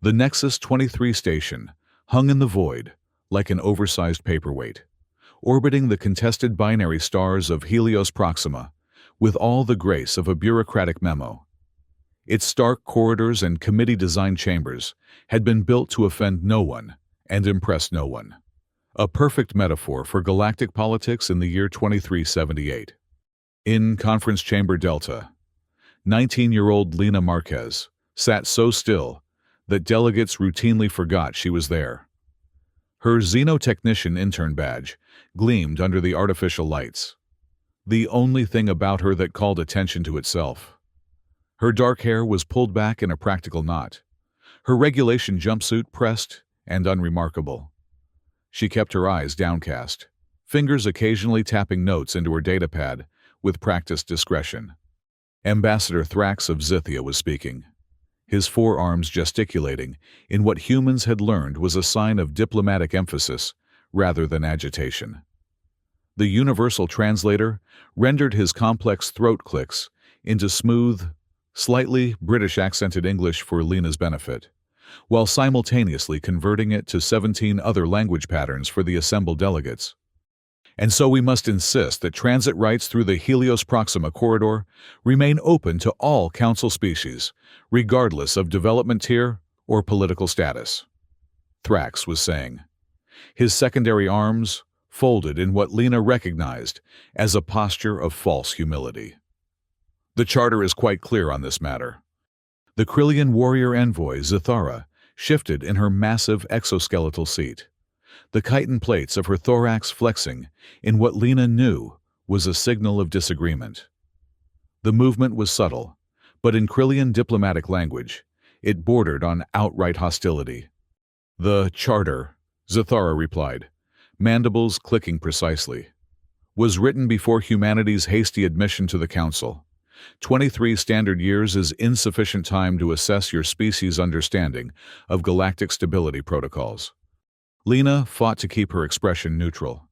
The Nexus 23 station hung in the void like an oversized paperweight, orbiting the contested binary stars of Helios Proxima with all the grace of a bureaucratic memo. Its stark corridors and committee-designed chambers had been built to offend no one and impress no one. A perfect metaphor for galactic politics in the year 2378. In Conference Chamber Delta, 19-year-old Lena Marquez sat so still that delegates routinely forgot she was there. Her xenotechnician intern badge gleamed under the artificial lights, the only thing about her that called attention to itself. Her dark hair was pulled back in a practical knot, her regulation jumpsuit pressed and unremarkable. She kept her eyes downcast, fingers occasionally tapping notes into her datapad with practiced discretion. Ambassador Thrax of Zithia was speaking, his forearms gesticulating in what humans had learned was a sign of diplomatic emphasis rather than agitation. The universal translator rendered his complex throat clicks into smooth, slightly British-accented English for Lena's benefit, while simultaneously converting it to 17 other language patterns for the assembled delegates. And so we must insist that transit rights through the Helios Proxima corridor remain open to all Council species, regardless of development tier or political status. Thrax was saying, his secondary arms folded in what Lena recognized as a posture of false humility. The charter is quite clear on this matter. The Krillian warrior envoy Zithara shifted in her massive exoskeletal seat, the chitin plates of her thorax flexing in what Lena knew was a signal of disagreement. The movement was subtle, but in Krillian diplomatic language, it bordered on outright hostility. The charter, Zithara replied, mandibles clicking precisely, was written before humanity's hasty admission to the Council. 23 standard years is insufficient time to assess your species' understanding of galactic stability protocols. Lena fought to keep her expression neutral.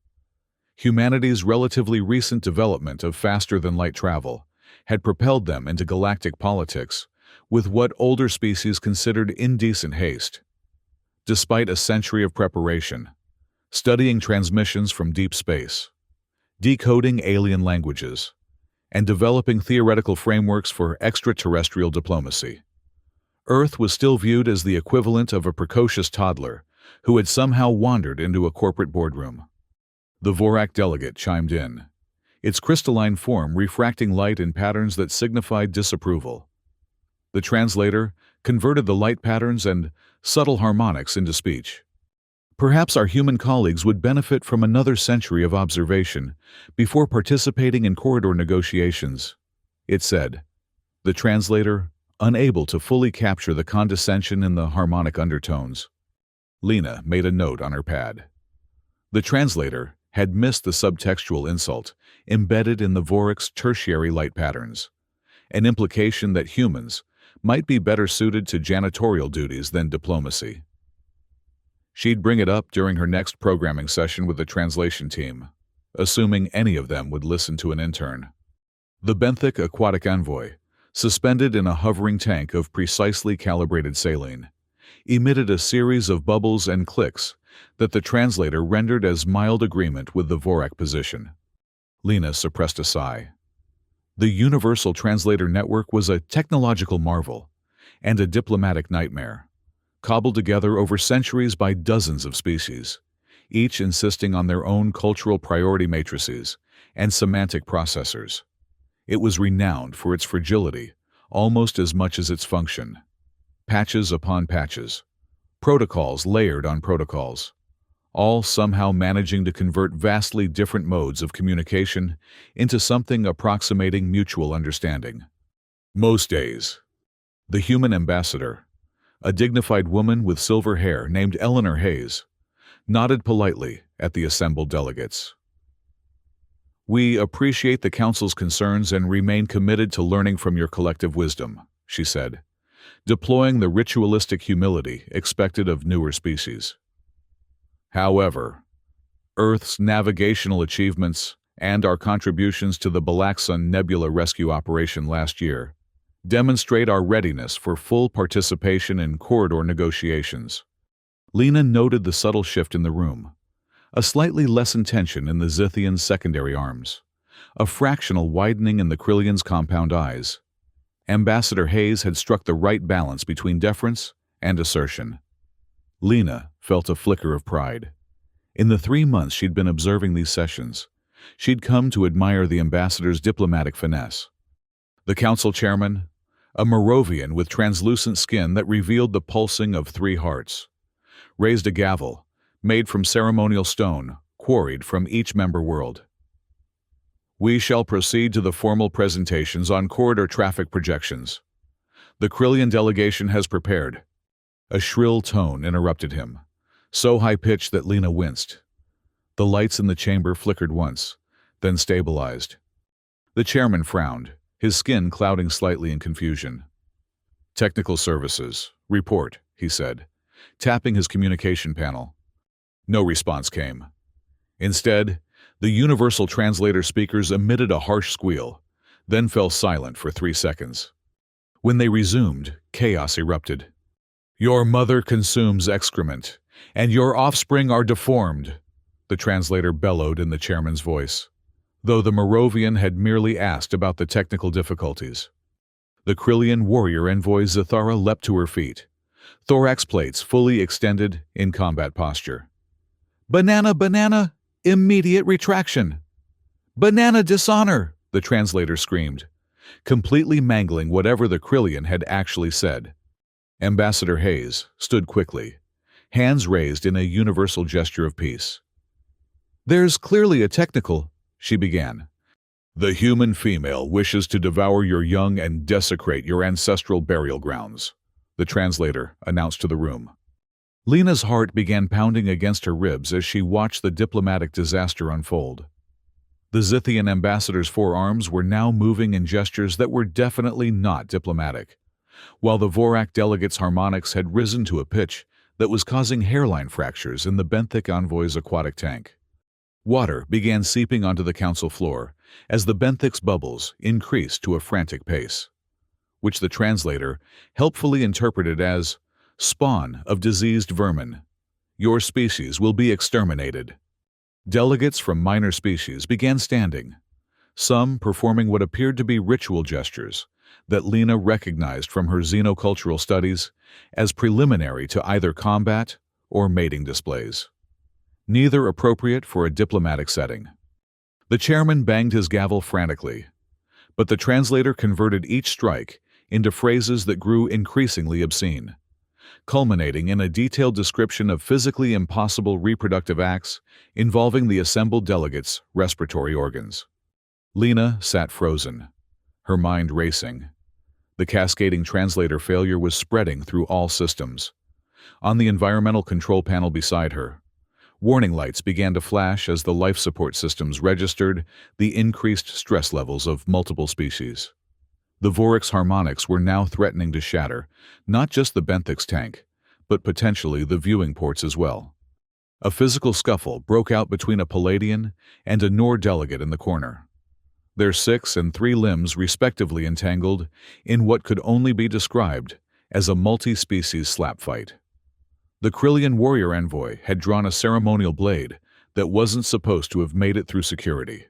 Humanity's relatively recent development of faster-than-light travel had propelled them into galactic politics with what older species considered indecent haste. Despite a century of preparation, studying transmissions from deep space, decoding alien languages, and developing theoretical frameworks for extraterrestrial diplomacy, Earth was still viewed as the equivalent of a precocious toddler who had somehow wandered into a corporate boardroom. The Vorak delegate chimed in, its crystalline form refracting light in patterns that signified disapproval. The translator converted the light patterns and subtle harmonics into speech. Perhaps our human colleagues would benefit from another century of observation before participating in corridor negotiations, it said, the translator unable to fully capture the condescension in the harmonic undertones. Lena made a note on her pad. The translator had missed the subtextual insult embedded in the Vorak's tertiary light patterns, an implication that humans might be better suited to janitorial duties than diplomacy. She'd bring it up during her next programming session with the translation team, assuming any of them would listen to an intern. The benthic aquatic envoy, suspended in a hovering tank of precisely calibrated saline, emitted a series of bubbles and clicks that the translator rendered as mild agreement with the Vorak position. Lena suppressed a sigh. The Universal Translator Network was a technological marvel and a diplomatic nightmare, cobbled together over centuries by dozens of species, each insisting on their own cultural priority matrices and semantic processors. It was renowned for its fragility almost as much as its function. Patches upon patches, protocols layered on protocols, all somehow managing to convert vastly different modes of communication into something approximating mutual understanding. Most days, the human ambassador, a dignified woman with silver hair named Eleanor Hayes, nodded politely at the assembled delegates. "We appreciate the Council's concerns and remain committed to learning from your collective wisdom," she said, deploying the ritualistic humility expected of newer species. However, Earth's navigational achievements and our contributions to the Balaxon Nebula rescue operation last year Demonstrate our readiness for full participation in corridor negotiations. Lena noted the subtle shift in the room. A slightly lessened tension in the Zithian's secondary arms. A fractional widening in the Krillian's compound eyes. Ambassador Hayes had struck the right balance between deference and assertion. Lena felt a flicker of pride. In the 3 months she'd been observing these sessions, she'd come to admire the ambassador's diplomatic finesse. The council chairman, a Moravian with translucent skin that revealed the pulsing of 3 hearts, raised a gavel, made from ceremonial stone, quarried from each member world. We shall proceed to the formal presentations on corridor traffic projections. The Krillian delegation has prepared. A shrill tone interrupted him, so high-pitched that Lena winced. The lights in the chamber flickered once, then stabilized. The chairman frowned, his skin clouding slightly in confusion. Technical services, report, he said, tapping his communication panel. No response came. Instead, the universal translator speakers emitted a harsh squeal, then fell silent for 3 seconds. When they resumed, chaos erupted. Your mother consumes excrement, and your offspring are deformed, the translator bellowed in the chairman's voice, though the Moravian had merely asked about the technical difficulties. The Krillian warrior envoy Zathara leapt to her feet, thorax plates fully extended in combat posture. Banana, banana, immediate retraction. Banana dishonor, the translator screamed, completely mangling whatever the Krillian had actually said. Ambassador Hayes stood quickly, hands raised in a universal gesture of peace. There's clearly a technical, she began. The human female wishes to devour your young and desecrate your ancestral burial grounds, the translator announced to the room. Lena's heart began pounding against her ribs as she watched the diplomatic disaster unfold. The Zithian ambassador's forearms were now moving in gestures that were definitely not diplomatic, while the Vorak delegate's harmonics had risen to a pitch that was causing hairline fractures in the benthic envoy's aquatic tank. Water began seeping onto the council floor as the benthic's bubbles increased to a frantic pace, which the translator helpfully interpreted as spawn of diseased vermin. Your species will be exterminated. Delegates from minor species began standing, some performing what appeared to be ritual gestures that Lena recognized from her xenocultural studies as preliminary to either combat or mating displays, neither appropriate for a diplomatic setting. The chairman banged his gavel frantically, but the translator converted each strike into phrases that grew increasingly obscene, culminating in a detailed description of physically impossible reproductive acts involving the assembled delegates' respiratory organs. Lena sat frozen, her mind racing. The cascading translator failure was spreading through all systems. On the environmental control panel beside her, warning lights began to flash as the life support systems registered the increased stress levels of multiple species. The Vorak's harmonics were now threatening to shatter not just the benthic's tank, but potentially the viewing ports as well. A physical scuffle broke out between a Palladian and a Nor delegate in the corner, their 6 and 3 limbs respectively entangled in what could only be described as a multi-species slap fight. The Krillian warrior envoy had drawn a ceremonial blade that wasn't supposed to have made it through security,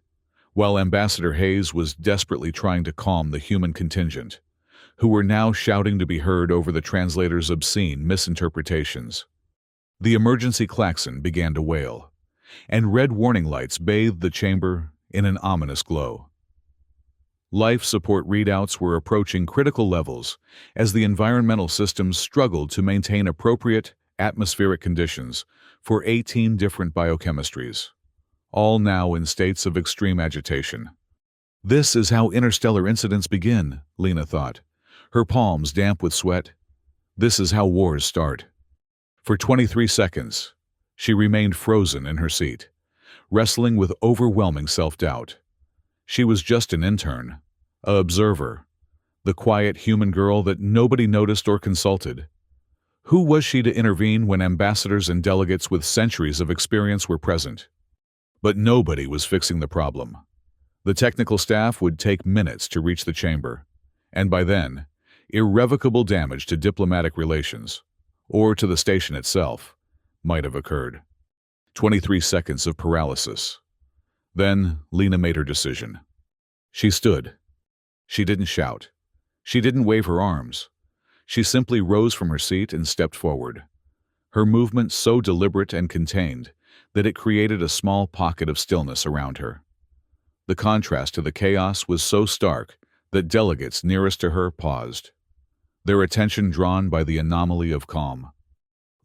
while Ambassador Hayes was desperately trying to calm the human contingent, who were now shouting to be heard over the translator's obscene misinterpretations. The emergency klaxon began to wail, and red warning lights bathed the chamber in an ominous glow. Life support readouts were approaching critical levels as the environmental systems struggled to maintain appropriate atmospheric conditions for 18 different biochemistries, all now in states of extreme agitation. This is how interstellar incidents begin, Lena thought, her palms damp with sweat. This is how wars start. For 23 seconds, she remained frozen in her seat, wrestling with overwhelming self-doubt. She was just an intern, an observer, the quiet human girl that nobody noticed or consulted. Who was she to intervene when ambassadors and delegates with centuries of experience were present? But nobody was fixing the problem. The technical staff would take minutes to reach the chamber, And by then, irrevocable damage to diplomatic relations, or to the station itself, might have occurred. 23 seconds of paralysis. Then Lena made her decision. She stood. She didn't shout. She didn't wave her arms. She simply rose from her seat and stepped forward. Her movement so deliberate and contained that it created a small pocket of stillness around her. The contrast to the chaos was so stark that delegates nearest to her paused, their attention drawn by the anomaly of calm.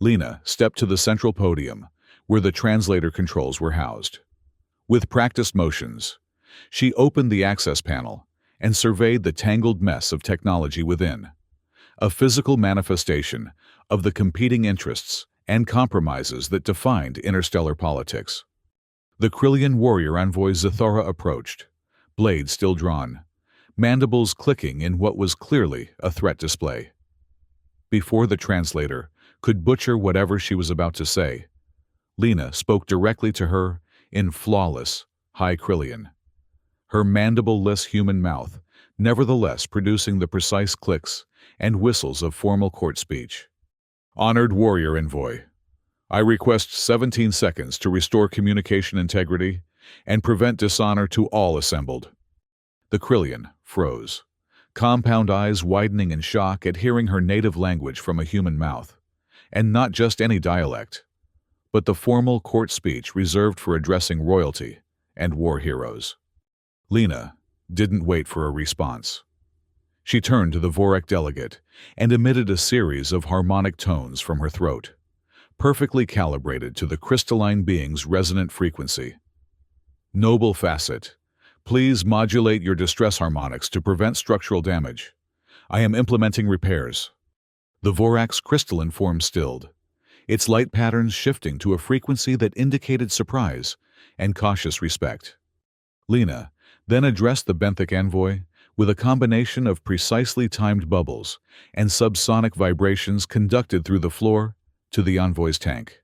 Lena stepped to the central podium, where the translator controls were housed. With practiced motions, she opened the access panel and surveyed the tangled mess of technology within, a physical manifestation of the competing interests and compromises that defined interstellar politics. The Krillian warrior envoy Zathara approached, blade still drawn, mandibles clicking in what was clearly a threat display. Before the translator could butcher whatever she was about to say, Lena spoke directly to her in flawless, high Krillian, her mandible-less human mouth nevertheless producing the precise clicks and whistles of formal court speech. Honored warrior envoy, I request 17 seconds to restore communication integrity and prevent dishonor to all assembled. The Krillian froze, compound eyes widening in shock at hearing her native language from a human mouth, and not just any dialect, but the formal court speech reserved for addressing royalty and war heroes. Lena didn't wait for a response. She turned to the Vorak delegate and emitted a series of harmonic tones from her throat, perfectly calibrated to the crystalline being's resonant frequency. Noble facet, please modulate your distress harmonics to prevent structural damage. I am implementing repairs. The Vorak's crystalline form stilled, its light patterns shifting to a frequency that indicated surprise and cautious respect. Lena then addressed the benthic envoy with a combination of precisely timed bubbles and subsonic vibrations conducted through the floor to the envoy's tank.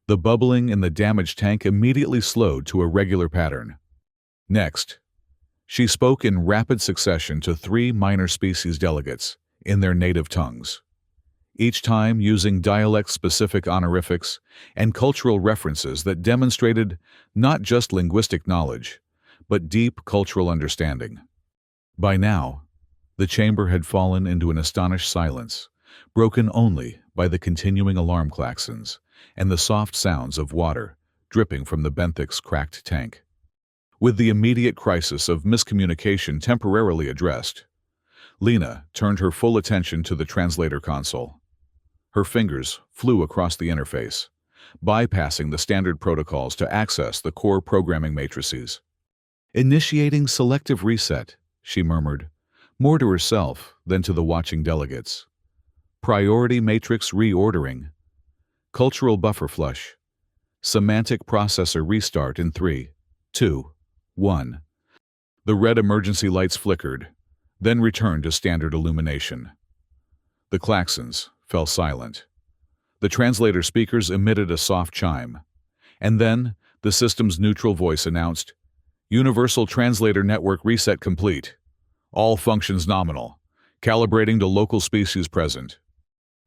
The bubbling in the damaged tank immediately slowed to a regular pattern. Next, she spoke in rapid succession to 3 minor species delegates in their native tongues, each time using dialect-specific honorifics and cultural references that demonstrated not just linguistic knowledge, but deep cultural understanding. By now, the chamber had fallen into an astonished silence, broken only by the continuing alarm klaxons and the soft sounds of water dripping from the benthic's cracked tank. With the immediate crisis of miscommunication temporarily addressed, Lena turned her full attention to the translator console. Her fingers flew across the interface, bypassing the standard protocols to access the core programming matrices. Initiating selective reset, she murmured, more to herself than to the watching delegates. Priority matrix reordering. Cultural buffer flush. Semantic processor restart in 3, 2, 1. The red emergency lights flickered, then returned to standard illumination. The klaxons fell silent. The translator speakers emitted a soft chime, and then the system's neutral voice announced, Universal Translator Network reset complete. All functions nominal, calibrating to local species present.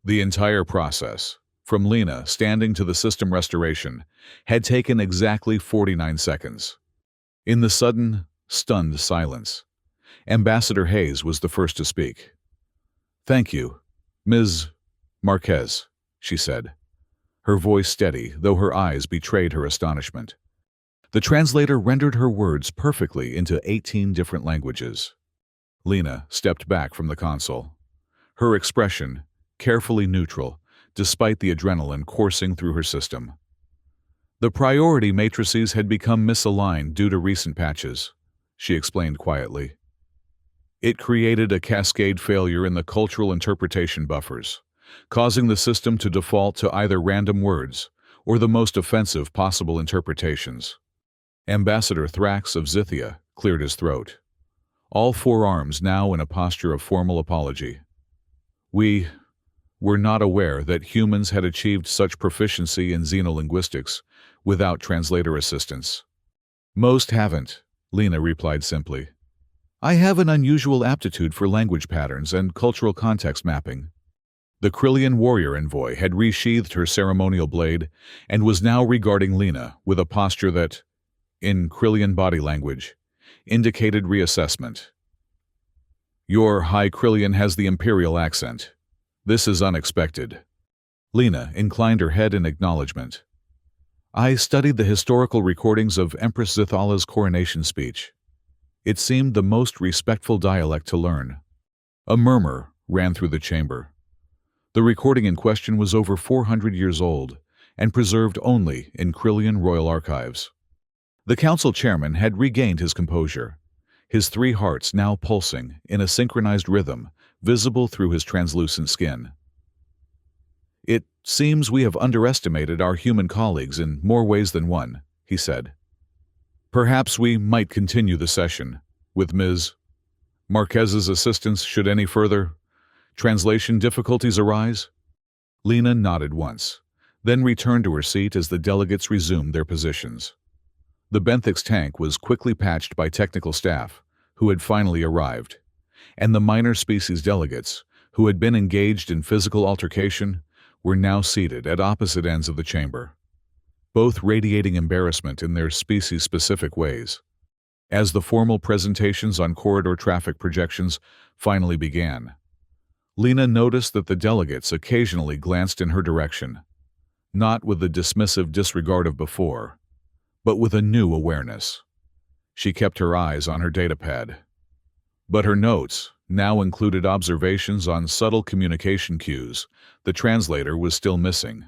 The entire process, from Lena standing to the system restoration, had taken exactly 49 seconds. In the sudden, stunned silence, Ambassador Hayes was the first to speak. Thank you, Ms. Marquez, she said, her voice steady, though her eyes betrayed her astonishment. The translator rendered her words perfectly into 18 different languages. Lena stepped back from the console, her expression carefully neutral despite the adrenaline coursing through her system. The priority matrices had become misaligned due to recent patches, she explained quietly. It created a cascade failure in the cultural interpretation buffers, causing the system to default to either random words or the most offensive possible interpretations. Ambassador Thrax of Zithia cleared his throat, all 4 arms now in a posture of formal apology. We were not aware that humans had achieved such proficiency in xenolinguistics without translator assistance. Most haven't, Lena replied simply. I have an unusual aptitude for language patterns and cultural context mapping. The Krillian warrior envoy had resheathed her ceremonial blade and was now regarding Lena with a posture that, in Krillian body language, indicated reassessment. Your High Krillian has the imperial accent. This is unexpected. Lena inclined her head in acknowledgement. I studied the historical recordings of Empress Zithala's coronation speech. It seemed the most respectful dialect to learn. A murmur ran through the chamber. The recording in question was over 400 years old and preserved only in Krillian royal archives. The council chairman had regained his composure, his three hearts now pulsing in a synchronized rhythm visible through his translucent skin. It seems we have underestimated our human colleagues in more ways than one, he said. Perhaps we might continue the session with Ms. Marquez's assistance should any further translation difficulties arise? Lena nodded once, then returned to her seat as the delegates resumed their positions. The Benthic's tank was quickly patched by technical staff, who had finally arrived, and the minor species delegates, who had been engaged in physical altercation, were now seated at opposite ends of the chamber, both radiating embarrassment in their species-specific ways. As the formal presentations on corridor traffic projections finally began, Lena noticed that the delegates occasionally glanced in her direction, not with the dismissive disregard of before, but with a new awareness. She kept her eyes on her datapad. But her notes now included observations on subtle communication cues the translator was still missing,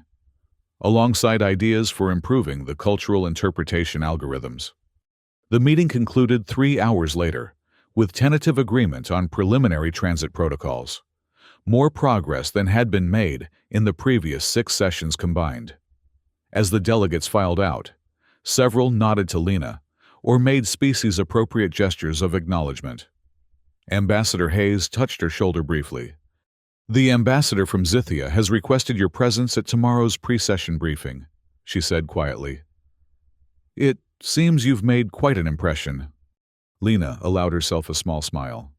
alongside ideas for improving the cultural interpretation algorithms. The meeting concluded 3 hours later, with tentative agreement on preliminary transit protocols, more progress than had been made in the previous 6 sessions combined. As the delegates filed out, several nodded to Lena or made species-appropriate gestures of acknowledgement. Ambassador Hayes touched her shoulder briefly. The ambassador from Zithia has requested your presence at tomorrow's pre-session briefing, she said quietly. It seems you've made quite an impression. Lena allowed herself a small smile.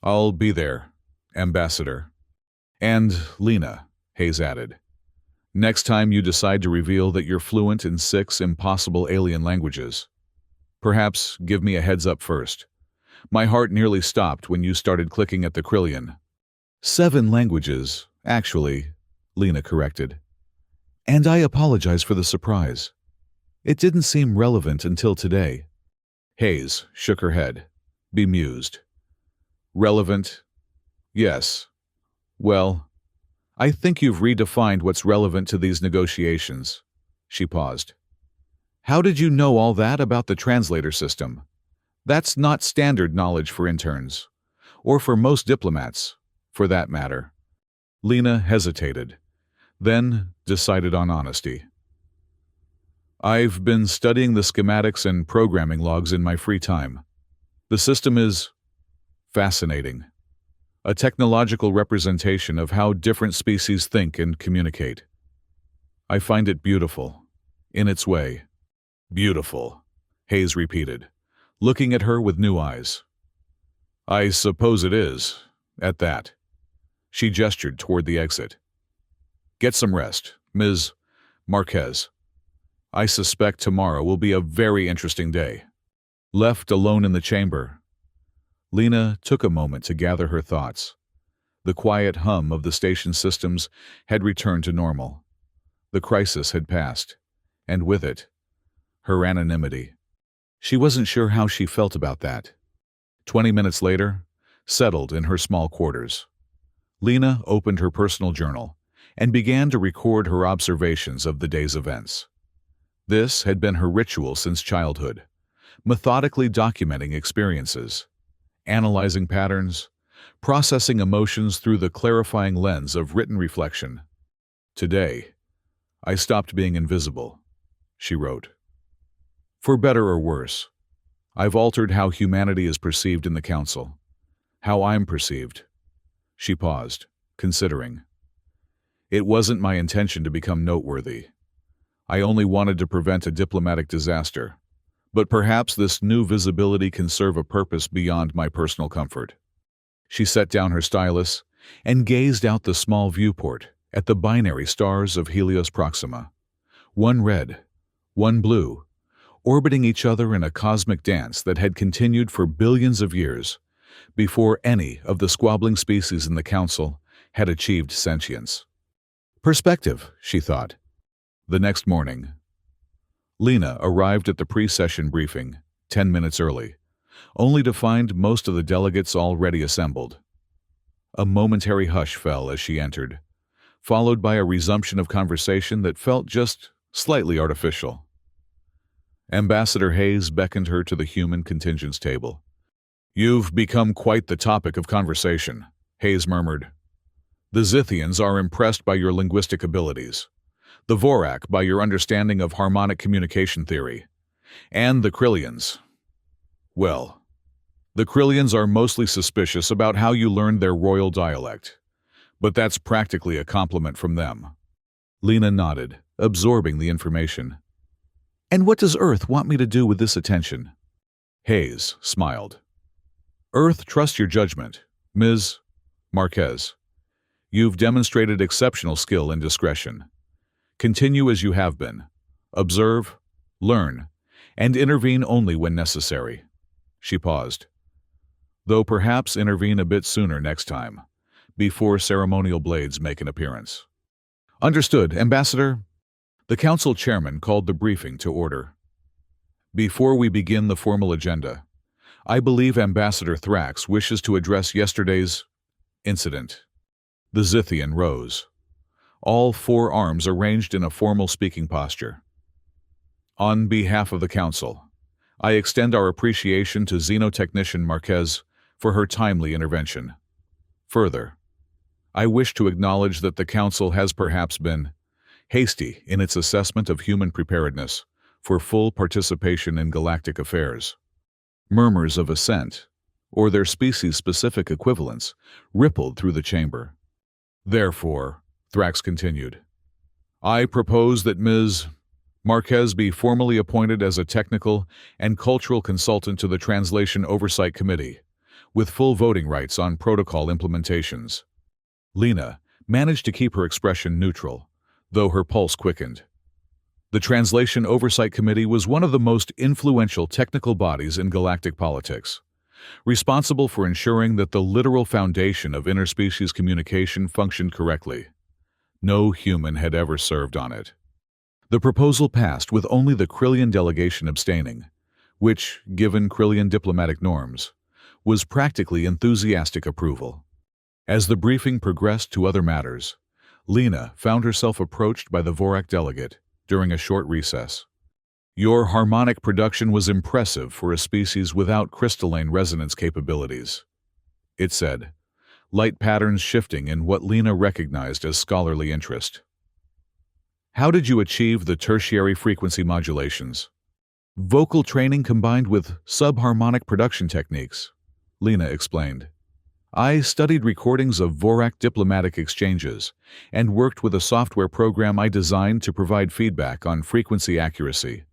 I'll be there, Ambassador. And, Lena, Hayes added, next time you decide to reveal that you're fluent in 6 impossible alien languages, perhaps give me a heads up first. My heart nearly stopped when you started clicking at the Krillian. 7 languages, actually, Lena corrected. And I apologize for the surprise. It didn't seem relevant until today. Hayes shook her head, bemused. Relevant? Yes. Well, I think you've redefined what's relevant to these negotiations. She paused. How did you know all that about the translator system? That's not standard knowledge for interns, or for most diplomats, for that matter. Lena hesitated, then decided on honesty. I've been studying the schematics and programming logs in my free time. The system is fascinating. A technological representation of how different species think and communicate. I find it beautiful, in its way. Beautiful, Hayes repeated, looking at her with new eyes. I suppose it is, at that. She gestured toward the exit. Get some rest, Ms. Marquez. I suspect tomorrow will be a very interesting day. Left alone in the chamber, Lena took a moment to gather her thoughts. The quiet hum of the station systems had returned to normal. The crisis had passed, and with it, her anonymity. She wasn't sure how she felt about that. 20 minutes later, settled in her small quarters, Lena opened her personal journal and began to record her observations of the day's events. This had been her ritual since childhood, methodically documenting experiences, analyzing patterns, processing emotions through the clarifying lens of written reflection. Today, I stopped being invisible, she wrote. For better or worse, I've altered how humanity is perceived in the Council, how I'm perceived. She paused, considering. It wasn't my intention to become noteworthy. I only wanted to prevent a diplomatic disaster, But perhaps this new visibility can serve a purpose beyond my personal comfort. She set down her stylus and gazed out the small viewport at the binary stars of Helios Proxima, one red, one blue, orbiting each other in a cosmic dance that had continued for billions of years before any of the squabbling species in the Council had achieved sentience. Perspective, she thought. The next morning, Lena arrived at the pre-session briefing 10 minutes early, only to find most of the delegates already assembled. A momentary hush fell as she entered, followed by a resumption of conversation that felt just slightly artificial. Ambassador Hayes beckoned her to the human contingents table. "You've become quite the topic of conversation," Hayes murmured. "The Zithians are impressed by your linguistic abilities, the Vorak by your understanding of harmonic communication theory, and the Krillians. Well, the Krillians are mostly suspicious about how you learned their royal dialect, but that's practically a compliment from them." Lena nodded, absorbing the information. "And what does Earth want me to do with this attention?" Hayes smiled. "Earth trusts your judgment, Ms. Marquez. You've demonstrated exceptional skill and discretion. Continue as you have been. Observe, learn, and intervene only when necessary." She paused. "Though perhaps intervene a bit sooner next time, before ceremonial blades make an appearance." "Understood, Ambassador." The Council Chairman called the briefing to order. "Before we begin the formal agenda, I believe Ambassador Thrax wishes to address yesterday's incident." The Zithian rose, all four arms arranged in a formal speaking posture. "On behalf of the Council, I extend our appreciation to Xenotechnician Marquez for her timely intervention. Further, I wish to acknowledge that the Council has perhaps been hasty in its assessment of human preparedness for full participation in galactic affairs." Murmurs of assent, or their species-specific equivalents, rippled through the chamber. "Therefore," Thrax continued, "I propose that Ms. Marquez be formally appointed as a technical and cultural consultant to the Translation Oversight Committee, with full voting rights on protocol implementations." Lena managed to keep her expression neutral, though her pulse quickened. The Translation Oversight Committee was one of the most influential technical bodies in galactic politics, responsible for ensuring that the literal foundation of interspecies communication functioned correctly. No human had ever served on it. The proposal passed with only the Krillian delegation abstaining, which, given Krillian diplomatic norms, was practically enthusiastic approval. As the briefing progressed to other matters, Lena found herself approached by the Vorak delegate during a short recess. "Your harmonic production was impressive for a species without crystalline resonance capabilities," it said, light patterns shifting in what Lena recognized as scholarly interest. "How did you achieve the tertiary frequency modulations?" "Vocal training combined with subharmonic production techniques," Lena explained. "I studied recordings of Vorak diplomatic exchanges and worked with a software program I designed to provide feedback on frequency accuracy."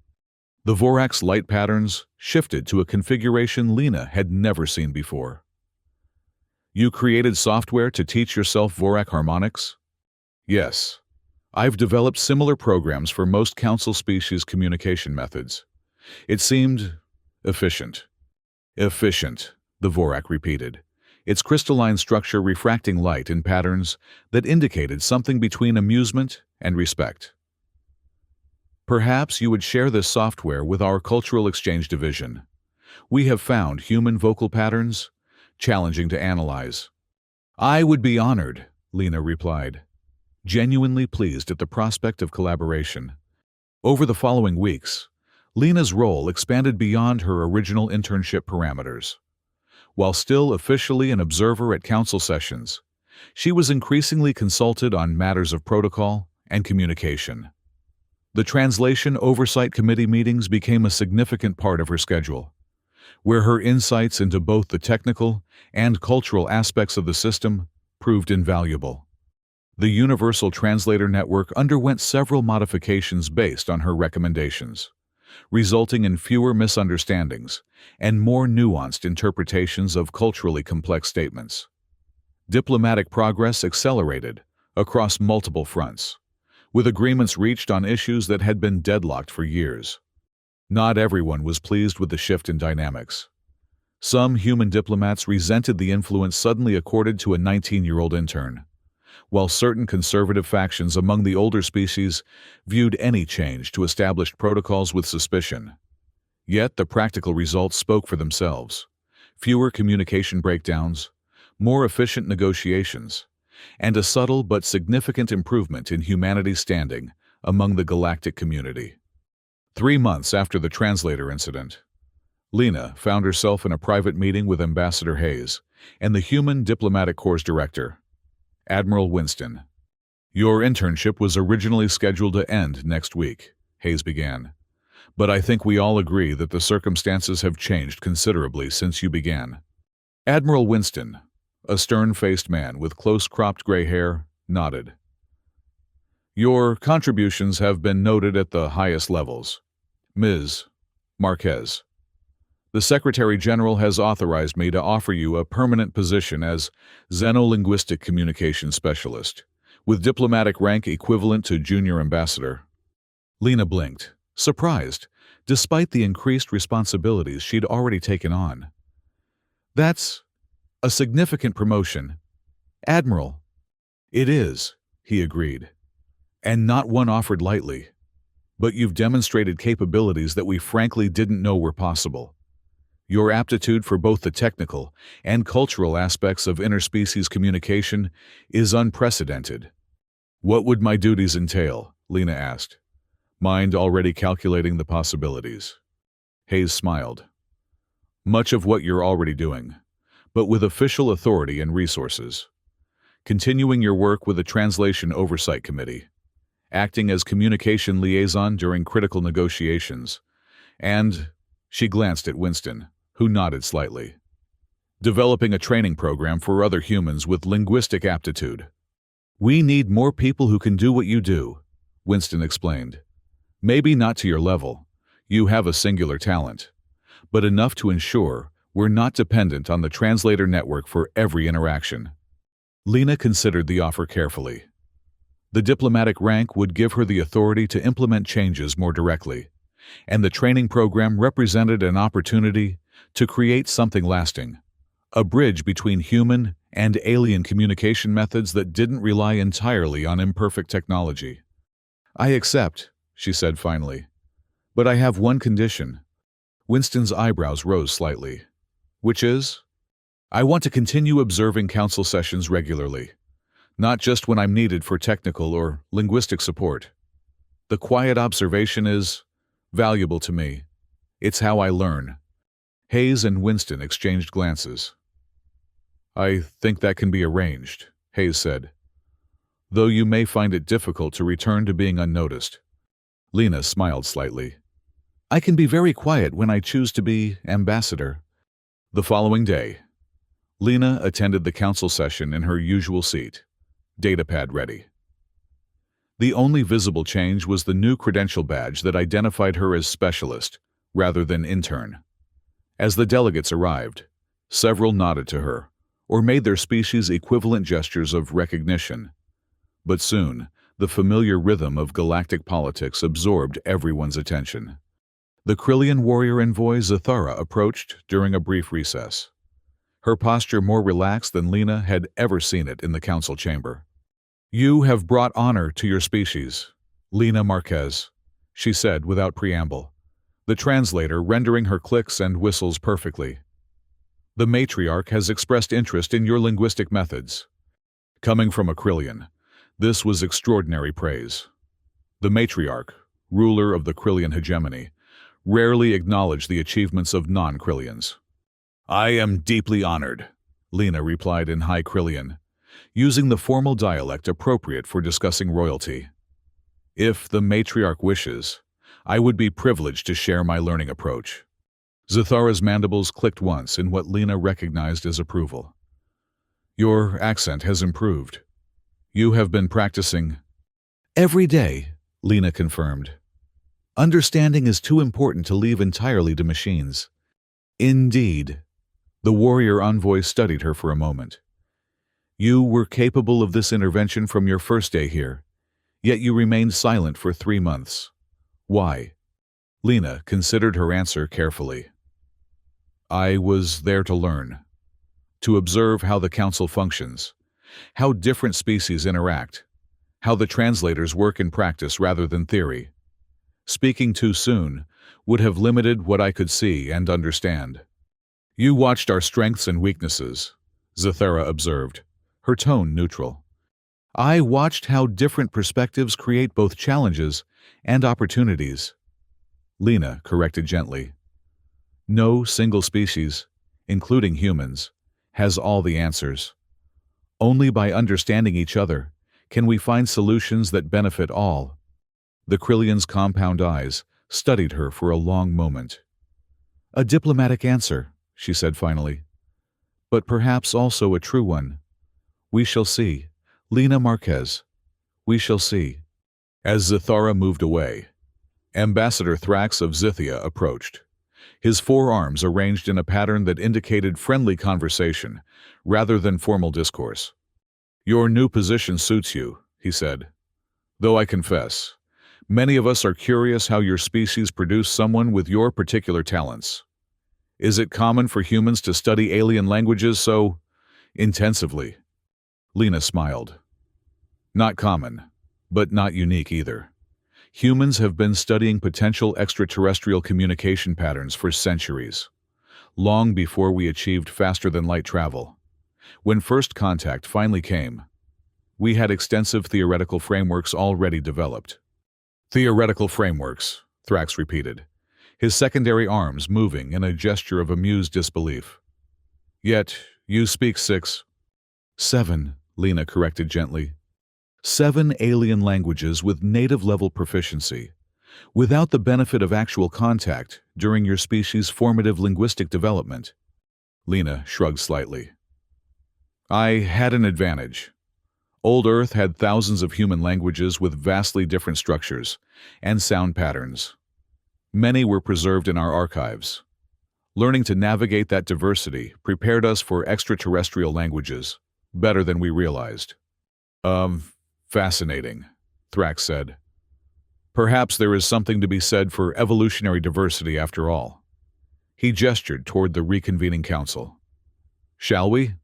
The Vorak's light patterns shifted to a configuration Lena had never seen before. "You created software to teach yourself Vorak harmonics?" "Yes. I've developed similar programs for most Council species communication methods. It seemed efficient." "Efficient," the Vorak repeated, its crystalline structure refracting light in patterns that indicated something between amusement and respect. "Perhaps you would share this software with our Cultural Exchange Division. We have found human vocal patterns challenging to analyze." "I would be honored," Lena replied, genuinely pleased at the prospect of collaboration. Over the following weeks, Lena's role expanded beyond her original internship parameters. While still officially an observer at Council sessions, she was increasingly consulted on matters of protocol and communication. The Translation Oversight Committee meetings became a significant part of her schedule, where her insights into both the technical and cultural aspects of the system proved invaluable. The Universal Translator Network underwent several modifications based on her recommendations, resulting in fewer misunderstandings and more nuanced interpretations of culturally complex statements. Diplomatic progress accelerated across multiple fronts, with agreements reached on issues that had been deadlocked for years. Not everyone was pleased with the shift in dynamics. Some human diplomats resented the influence suddenly accorded to a 19-year-old intern, while certain conservative factions among the older species viewed any change to established protocols with suspicion. Yet the practical results spoke for themselves: fewer communication breakdowns, more efficient negotiations, and a subtle but significant improvement in humanity's standing among the galactic community. 3 months after the translator incident, Lena found herself in a private meeting with Ambassador Hayes and the Human Diplomatic Corps Director, Admiral Winston. "Your internship was originally scheduled to end next week," Hayes began, "but I think we all agree that the circumstances have changed considerably since you began." Admiral Winston, a stern-faced man with close-cropped gray hair, nodded. "Your contributions have been noted at the highest levels, Ms. Marquez. The Secretary General has authorized me to offer you a permanent position as Xenolinguistic Communication Specialist, with diplomatic rank equivalent to Junior Ambassador." Lena blinked, surprised, despite the increased responsibilities she'd already taken on. "That's a significant promotion, Admiral." "It is," he agreed, "and not one offered lightly. But you've demonstrated capabilities that we frankly didn't know were possible. Your aptitude for both the technical and cultural aspects of interspecies communication is unprecedented." "What would my duties entail?" Lena asked. "Mind already calculating the possibilities?" Hayes smiled. "Much of what you're already doing, but with official authority and resources. Continuing your work with the Translation Oversight Committee, acting as communication liaison during critical negotiations, and," she glanced at Winston, who nodded slightly, "developing a training program for other humans with linguistic aptitude." "We need more people who can do what you do," Winston explained. "Maybe not to your level. You have a singular talent, but enough to ensure we're not dependent on the translator network for every interaction." Lena considered the offer carefully. The diplomatic rank would give her the authority to implement changes more directly, and the training program represented an opportunity to create something lasting, a bridge between human and alien communication methods that didn't rely entirely on imperfect technology. "I accept," she said finally, "but I have one condition." Winston's eyebrows rose slightly. "Which is?" "I want to continue observing council sessions regularly, not just when I'm needed for technical or linguistic support. The quiet observation is valuable to me. It's how I learn." Hayes and Winston exchanged glances. "I think that can be arranged," Hayes said, "though you may find it difficult to return to being unnoticed." Lena smiled slightly. "I can be very quiet when I choose to be ambassador." The following day, Lena attended the council session in her usual seat, datapad ready. The only visible change was the new credential badge that identified her as specialist rather than intern. As the delegates arrived, several nodded to her or made their species equivalent gestures of recognition. But soon, the familiar rhythm of galactic politics absorbed everyone's attention. The Krillian warrior envoy Zathara approached during a brief recess, her posture more relaxed than Lena had ever seen it in the council chamber. "You have brought honor to your species, Lena Marquez," she said without preamble, the translator rendering her clicks and whistles perfectly. "The matriarch has expressed interest in your linguistic methods." Coming from a Krillian, this was extraordinary praise. The matriarch, ruler of the Krillian hegemony, rarely acknowledged the achievements of non-Krillians. "I am deeply honored," Lena replied in High Krillian, using the formal dialect appropriate for discussing royalty. "If the matriarch wishes, I would be privileged to share my learning approach." Zathara's mandibles clicked once in what Lena recognized as approval. "Your accent has improved. You have been practicing." "Every day," Lena confirmed. Understanding is too important to leave entirely to machines. Indeed. The warrior envoy studied her for a moment. You were capable of this intervention from your first day here, yet you remained silent for 3 months. Why? Lena considered her answer carefully. I was there to learn, to observe how the council functions, how different species interact, how the translators work in practice rather than theory. Speaking too soon would have limited what I could see and understand. You watched our strengths and weaknesses, Zathara observed, her tone neutral. I watched how different perspectives create both challenges and opportunities. Lena corrected gently. No single species, including humans, has all the answers. Only by understanding each other can we find solutions that benefit all. The Krillian's compound eyes studied her for a long moment. A diplomatic answer, she said finally, but perhaps also a true one. We shall see, Lena Marquez. We shall see. As Zathara moved away, Ambassador Thrax of Zythia approached, his forearms arranged in a pattern that indicated friendly conversation rather than formal discourse. Your new position suits you, he said. Though I confess, many of us are curious how your species produced someone with your particular talents. Is it common for humans to study alien languages so intensively? Lena smiled. Not common, but not unique either. Humans have been studying potential extraterrestrial communication patterns for centuries, long before we achieved faster-than-light travel. When first contact finally came, we had extensive theoretical frameworks already developed. Theoretical frameworks, Thrax repeated, his secondary arms moving in a gesture of amused disbelief. Yet, you speak 7, Lena corrected gently. 7 alien languages with native-level proficiency, without the benefit of actual contact during your species' formative linguistic development. Lena shrugged slightly. I had an advantage. Old Earth had thousands of human languages with vastly different structures and sound patterns. Many were preserved in our archives. Learning to navigate that diversity prepared us for extraterrestrial languages, better than we realized. Fascinating, Thrax said. Perhaps there is something to be said for evolutionary diversity after all. He gestured toward the reconvening council. Shall we?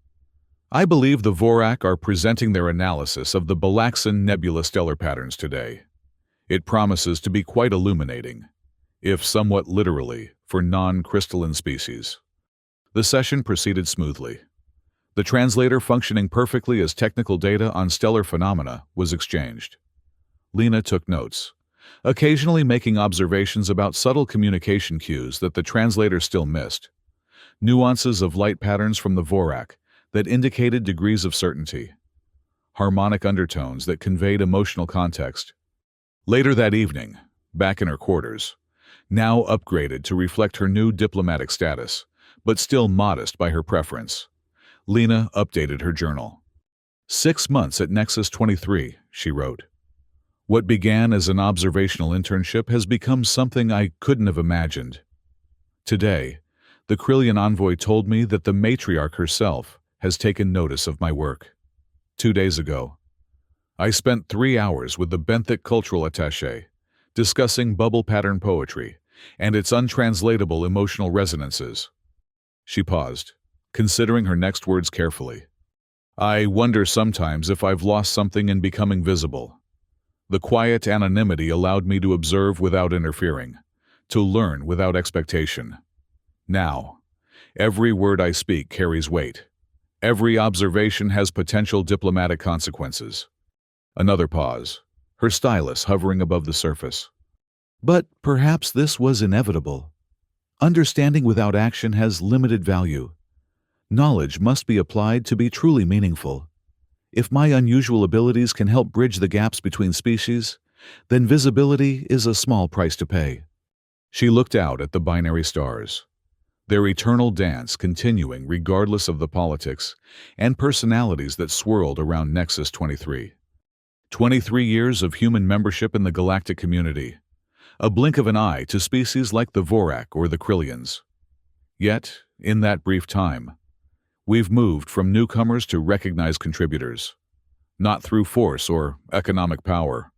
I believe the Vorak are presenting their analysis of the Balaxan Nebula stellar patterns today. It promises to be quite illuminating, if somewhat literally, for non-crystalline species. The session proceeded smoothly. The translator functioning perfectly as technical data on stellar phenomena was exchanged. Lena took notes, occasionally making observations about subtle communication cues that the translator still missed. Nuances of light patterns from the Vorak that indicated degrees of certainty. Harmonic undertones that conveyed emotional context. Later that evening, back in her quarters, now upgraded to reflect her new diplomatic status, but still modest by her preference, Lena updated her journal. 6 months at Nexus 23, she wrote. What began as an observational internship has become something I couldn't have imagined. Today, the Krillian envoy told me that the matriarch herself has taken notice of my work. 2 days ago, I spent 3 hours with the benthic cultural attaché, discussing bubble pattern poetry and its untranslatable emotional resonances. She paused, considering her next words carefully. I wonder sometimes if I've lost something in becoming visible. The quiet anonymity allowed me to observe without interfering, to learn without expectation. Now, every word I speak carries weight. Every observation has potential diplomatic consequences. Another pause, her stylus hovering above the surface. But perhaps this was inevitable. Understanding without action has limited value. Knowledge must be applied to be truly meaningful. If my unusual abilities can help bridge the gaps between species, then visibility is a small price to pay. She looked out at the binary stars, their eternal dance continuing regardless of the politics and personalities that swirled around Nexus 23. 23 years of human membership in the galactic community, a blink of an eye to species like the Vorak or the Krillians. Yet, in that brief time, we've moved from newcomers to recognized contributors, not through force or economic power,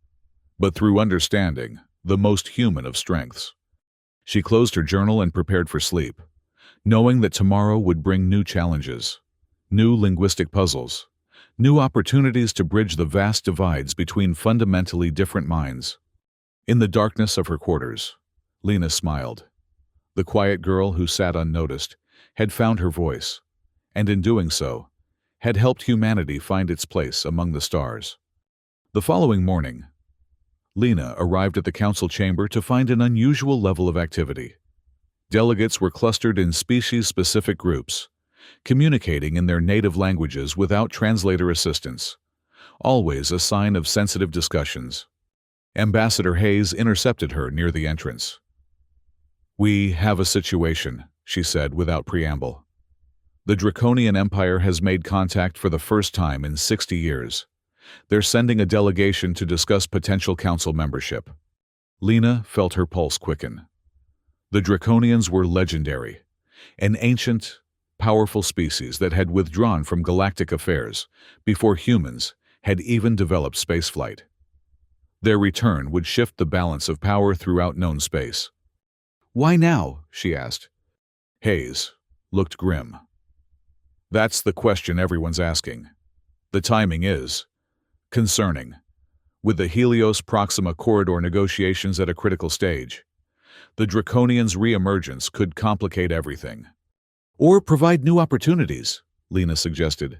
but through understanding, the most human of strengths. She closed her journal and prepared for sleep, knowing that tomorrow would bring new challenges, new linguistic puzzles, new opportunities to bridge the vast divides between fundamentally different minds. In the darkness of her quarters, Lena smiled. The quiet girl who sat unnoticed had found her voice, and in doing so, had helped humanity find its place among the stars. The following morning, Lena arrived at the council chamber to find an unusual level of activity. Delegates were clustered in species-specific groups, communicating in their native languages without translator assistance, always a sign of sensitive discussions. Ambassador Hayes intercepted her near the entrance. "We have a situation," she said without preamble. "The Draconian Empire has made contact for the first time in 60 years. They're sending a delegation to discuss potential council membership." Lena felt her pulse quicken. The Draconians were legendary, an ancient, powerful species that had withdrawn from galactic affairs before humans had even developed spaceflight. Their return would shift the balance of power throughout known space. "Why now?" she asked. Hayes looked grim. "That's the question everyone's asking. The timing is concerning. With the Helios Proxima corridor negotiations at a critical stage, the Draconians' re-emergence could complicate everything." "Or provide new opportunities," Lena suggested.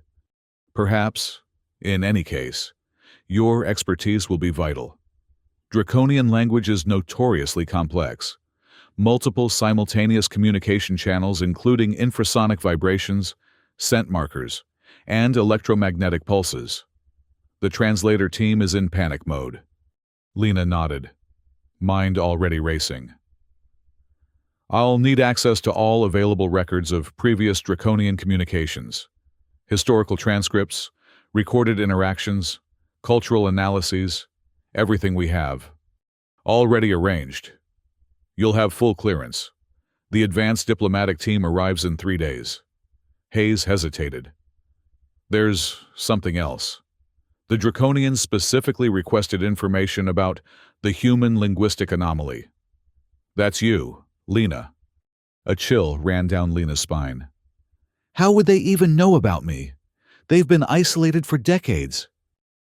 "Perhaps. In any case, your expertise will be vital. Draconian language is notoriously complex. Multiple simultaneous communication channels including infrasonic vibrations, scent markers, and electromagnetic pulses. The translator team is in panic mode." Lena nodded, mind already racing. "I'll need access to all available records of previous Draconian communications, historical transcripts, recorded interactions, cultural analyses, everything we have. Already arranged. You'll have full clearance. The advanced diplomatic team arrives in 3 days." Hayes hesitated. "There's something else. The Draconians specifically requested information about the human linguistic anomaly." "That's you, Lena." A chill ran down Lena's spine. "How would they even know about me? They've been isolated for decades."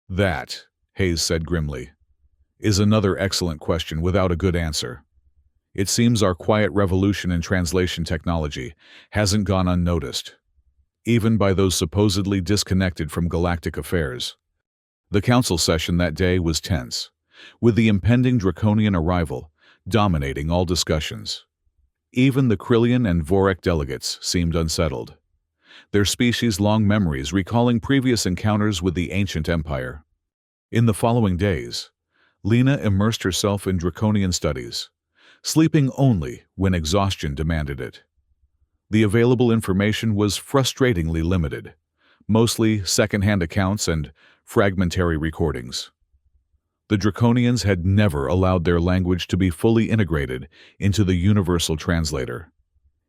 "That," Hayes said grimly, "is another excellent question without a good answer. It seems our quiet revolution in translation technology hasn't gone unnoticed, even by those supposedly disconnected from galactic affairs." The council session that day was tense, with the impending Draconian arrival dominating all discussions. Even the Krillian and Vorak delegates seemed unsettled, their species-long memories recalling previous encounters with the ancient empire. In the following days, Lena immersed herself in Draconian studies, sleeping only when exhaustion demanded it. The available information was frustratingly limited, mostly second-hand accounts and fragmentary recordings. The Draconians had never allowed their language to be fully integrated into the universal translator,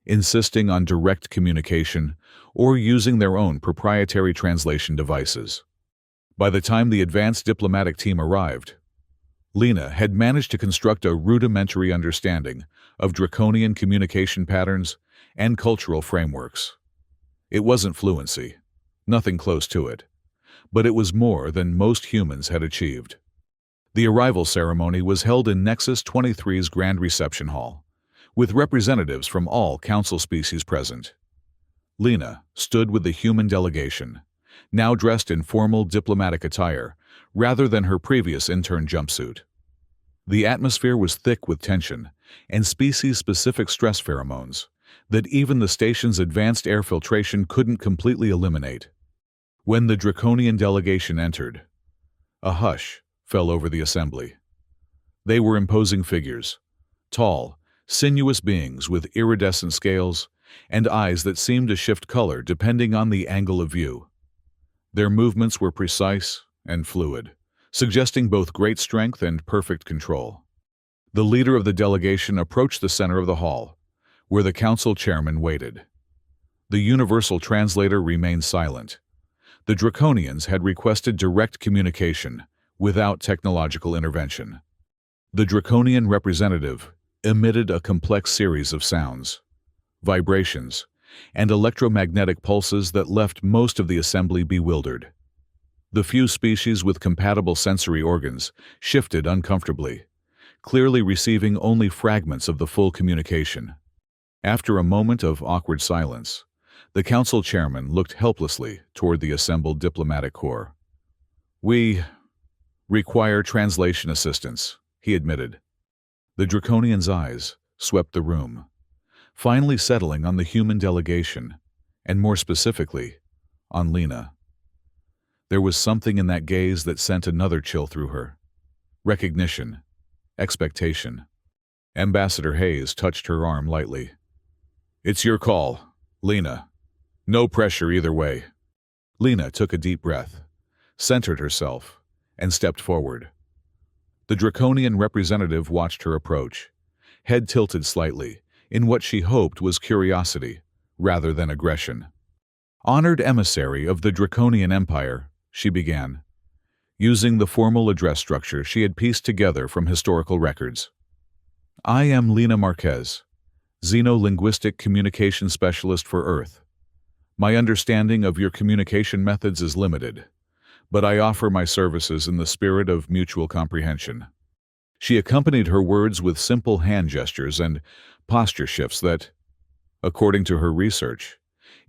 insisting on direct communication or using their own proprietary translation devices. By the time the advanced diplomatic team arrived, Lena had managed to construct a rudimentary understanding of Draconian communication patterns and cultural frameworks. It wasn't fluency, nothing close to it, but it was more than most humans had achieved. The arrival ceremony was held in Nexus 23's Grand Reception Hall, with representatives from all council species present. Lena stood with the human delegation, now dressed in formal diplomatic attire rather than her previous intern jumpsuit. The atmosphere was thick with tension and species-specific stress pheromones that even the station's advanced air filtration couldn't completely eliminate. When the Draconian delegation entered, a hush fell over the assembly. They were imposing figures, tall, sinuous beings with iridescent scales and eyes that seemed to shift color depending on the angle of view. Their movements were precise and fluid, suggesting both great strength and perfect control. The leader of the delegation approached the center of the hall, where the council chairman waited. The universal translator remained silent. The Draconians had requested direct communication, without technological intervention. The Draconian representative emitted a complex series of sounds, vibrations, and electromagnetic pulses that left most of the assembly bewildered. The few species with compatible sensory organs shifted uncomfortably, clearly receiving only fragments of the full communication. After a moment of awkward silence, the council chairman looked helplessly toward the assembled diplomatic corps. "We require translation assistance," he admitted. The Draconian's eyes swept the room, finally settling on the human delegation, and more specifically, on Lena. There was something in that gaze that sent another chill through her. Recognition. Expectation. Ambassador Hayes touched her arm lightly. "It's your call, Lena. No pressure either way." Lena took a deep breath, centered herself, and stepped forward. The Draconian representative watched her approach, head tilted slightly, in what she hoped was curiosity, rather than aggression. "Honored emissary of the Draconian Empire," she began, using the formal address structure she had pieced together from historical records. "I am Lena Marquez, Xenolinguistic Communication Specialist for Earth. My understanding of your communication methods is limited, but I offer my services in the spirit of mutual comprehension." She accompanied her words with simple hand gestures and posture shifts that, according to her research,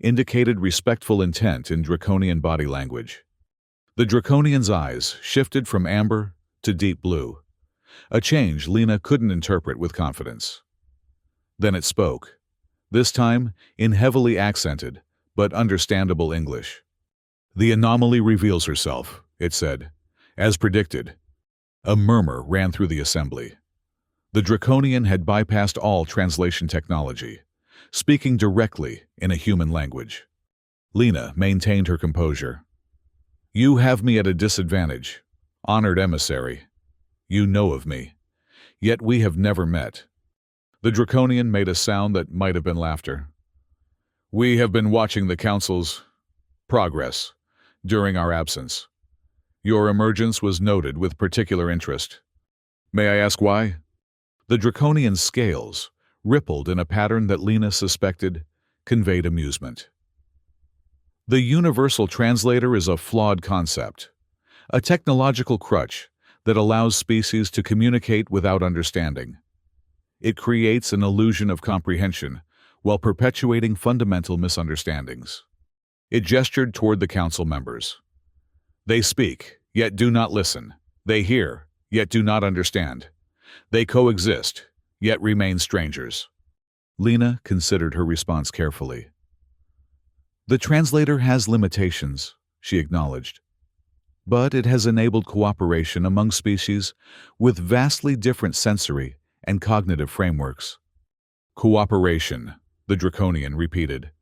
indicated respectful intent in Draconian body language. The Draconian's eyes shifted from amber to deep blue, a change Lena couldn't interpret with confidence. Then it spoke, this time in heavily accented but understandable English. "The anomaly reveals herself," it said. As predicted. A murmur ran through the assembly. The Draconian had bypassed all translation technology, speaking directly in a human language. Lena maintained her composure. "You have me at a disadvantage, honored emissary. You know of me. Yet we have never met." The Draconian made a sound that might have been laughter. "We have been watching the Council's progress during our absence. Your emergence was noted with particular interest. May I ask why?" The Draconian's scales rippled in a pattern that Lena suspected conveyed amusement. The universal translator is a flawed concept, a technological crutch that allows species to communicate without understanding. It creates an illusion of comprehension while perpetuating fundamental misunderstandings. It gestured toward the council members. "They speak, yet do not listen. They hear, yet do not understand. They coexist, yet remain strangers." Lena considered her response carefully. "The translator has limitations," she acknowledged, "but it has enabled cooperation among species with vastly different sensory and cognitive frameworks." "Cooperation," the Draconian repeated,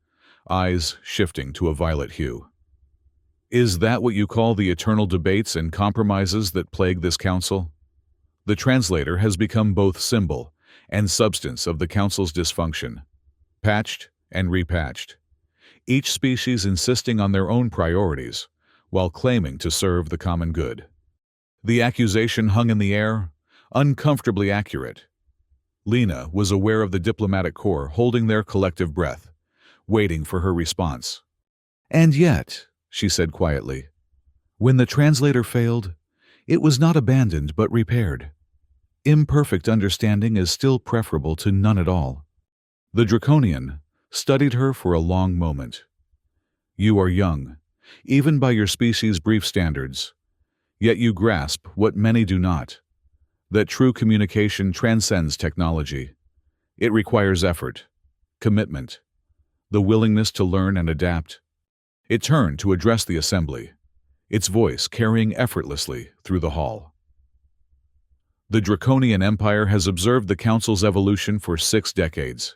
eyes shifting to a violet hue. "Is that what you call the eternal debates and compromises that plague this council? The translator has become both symbol and substance of the council's dysfunction, patched and repatched, each species insisting on their own priorities while claiming to serve the common good." The accusation hung in the air, uncomfortably accurate. Lena was aware of the diplomatic corps holding their collective breath, waiting for her response. "And yet," she said quietly, "when the translator failed, it was not abandoned but repaired. Imperfect understanding is still preferable to none at all." The Draconian studied her for a long moment. "You are young, even by your species' brief standards, yet you grasp what many do not, that true communication transcends technology. It requires effort, commitment, the willingness to learn and adapt." It turned to address the assembly, its voice carrying effortlessly through the hall. "The Draconian Empire has observed the Council's evolution for 6 decades.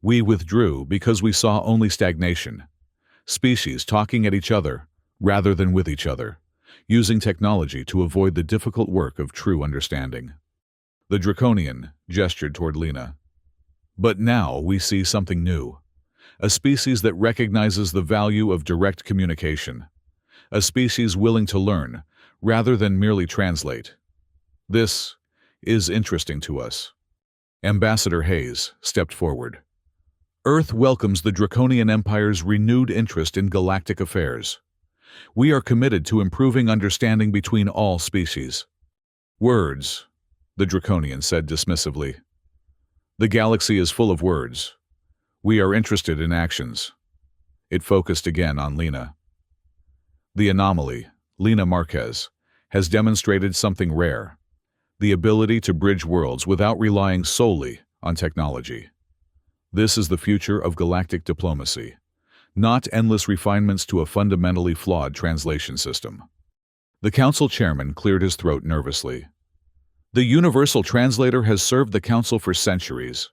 We withdrew because we saw only stagnation, species talking at each other rather than with each other, using technology to avoid the difficult work of true understanding. The Draconian gestured toward Lena. But now we see something new. A species that recognizes the value of direct communication. A species willing to learn, rather than merely translate. This is interesting to us. Ambassador Hayes stepped forward. Earth welcomes the Draconian Empire's renewed interest in galactic affairs. We are committed to improving understanding between all species. Words, the Draconian said dismissively. The galaxy is full of words. We are interested in actions. It focused again on Lena. The anomaly, Lena Marquez, has demonstrated something rare. The ability to bridge worlds without relying solely on technology. This is the future of galactic diplomacy, not endless refinements to a fundamentally flawed translation system. The council chairman cleared his throat nervously. The universal translator has served the council for centuries.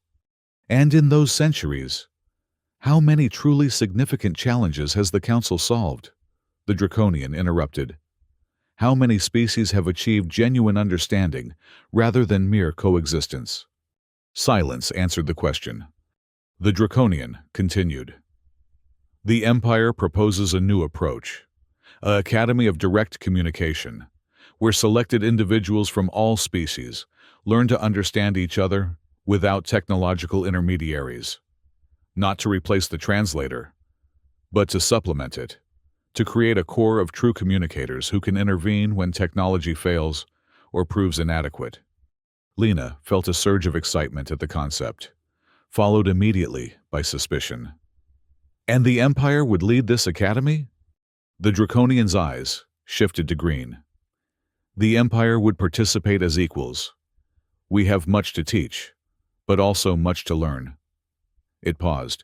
And in those centuries, how many truly significant challenges has the council solved? The Draconian interrupted. How many species have achieved genuine understanding rather than mere coexistence? Silence answered the question. The Draconian continued. The Empire proposes a new approach, an academy of direct communication, where selected individuals from all species learn to understand each other without technological intermediaries. Not to replace the translator, but to supplement it, to create a core of true communicators who can intervene when technology fails or proves inadequate. Lena felt a surge of excitement at the concept, followed immediately by suspicion. And the Empire would lead this academy? The Draconian's eyes shifted to green. The Empire would participate as equals. We have much to teach, but also much to learn. It paused.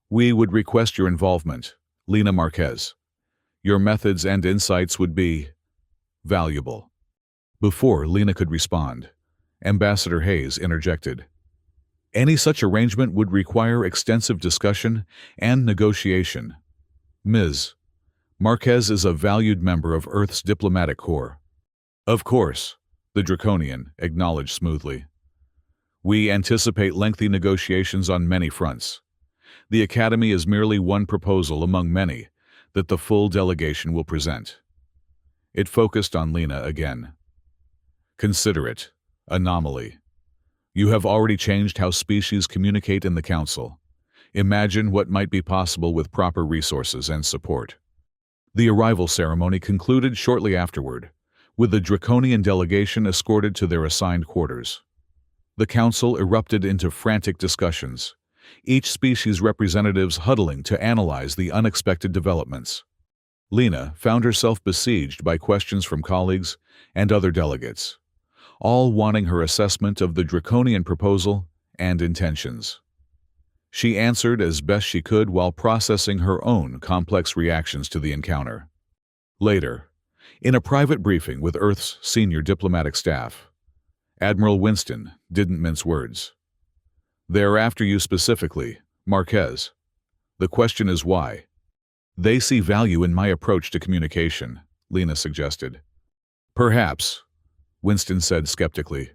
We would request your involvement, Lena Marquez. Your methods and insights would be valuable. Before Lena could respond, Ambassador Hayes interjected. Any such arrangement would require extensive discussion and negotiation. Ms. Marquez is a valued member of Earth's diplomatic corps. Of course, the Draconian acknowledged smoothly. We anticipate lengthy negotiations on many fronts. The Academy is merely one proposal among many that the full delegation will present. It focused on Lena again. Consider it anomaly. You have already changed how species communicate in the Council. Imagine what might be possible with proper resources and support. The arrival ceremony concluded shortly afterward, with the Draconian delegation escorted to their assigned quarters. The Council erupted into frantic discussions, each species' representatives huddling to analyze the unexpected developments. Lena found herself besieged by questions from colleagues and other delegates, all wanting her assessment of the Draconian proposal and intentions. She answered as best she could while processing her own complex reactions to the encounter. Later, in a private briefing with Earth's senior diplomatic staff, Admiral Winston didn't mince words. They're after you specifically, Marquez. The question is why. They see value in my approach to communication, Lena suggested. Perhaps, Winston said skeptically.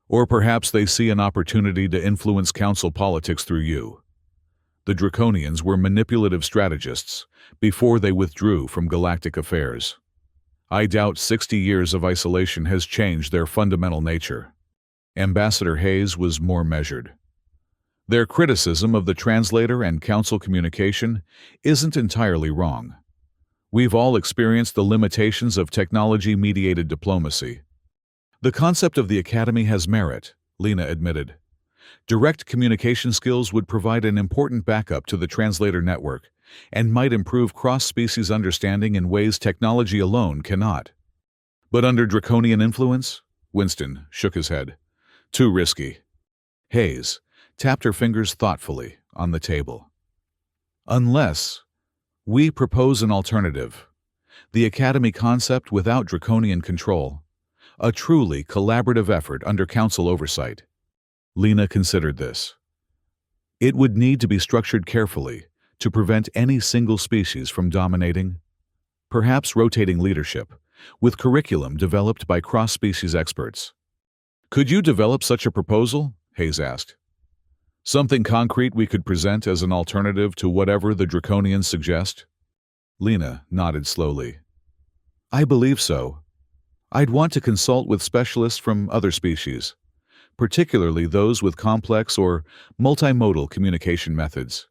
Or perhaps they see an opportunity to influence council politics through you. The Draconians were manipulative strategists before they withdrew from galactic affairs. I doubt 60 years of isolation has changed their fundamental nature. Ambassador Hayes was more measured. Their criticism of the translator and council communication isn't entirely wrong. We've all experienced the limitations of technology-mediated diplomacy. The concept of the Academy has merit, Lena admitted. Direct communication skills would provide an important backup to the translator network and might improve cross-species understanding in ways technology alone cannot. But under Draconian influence? Winston shook his head. Too risky. Hayes tapped her fingers thoughtfully on the table. Unless we propose an alternative, the Academy concept without Draconian control, a truly collaborative effort under council oversight. Lena considered this. It would need to be structured carefully to prevent any single species from dominating, perhaps rotating leadership, with curriculum developed by cross-species experts. Could you develop such a proposal? Hayes asked. Something concrete we could present as an alternative to whatever the Draconians suggest? Lena nodded slowly. I believe so. I'd want to consult with specialists from other species, particularly those with complex or multimodal communication methods.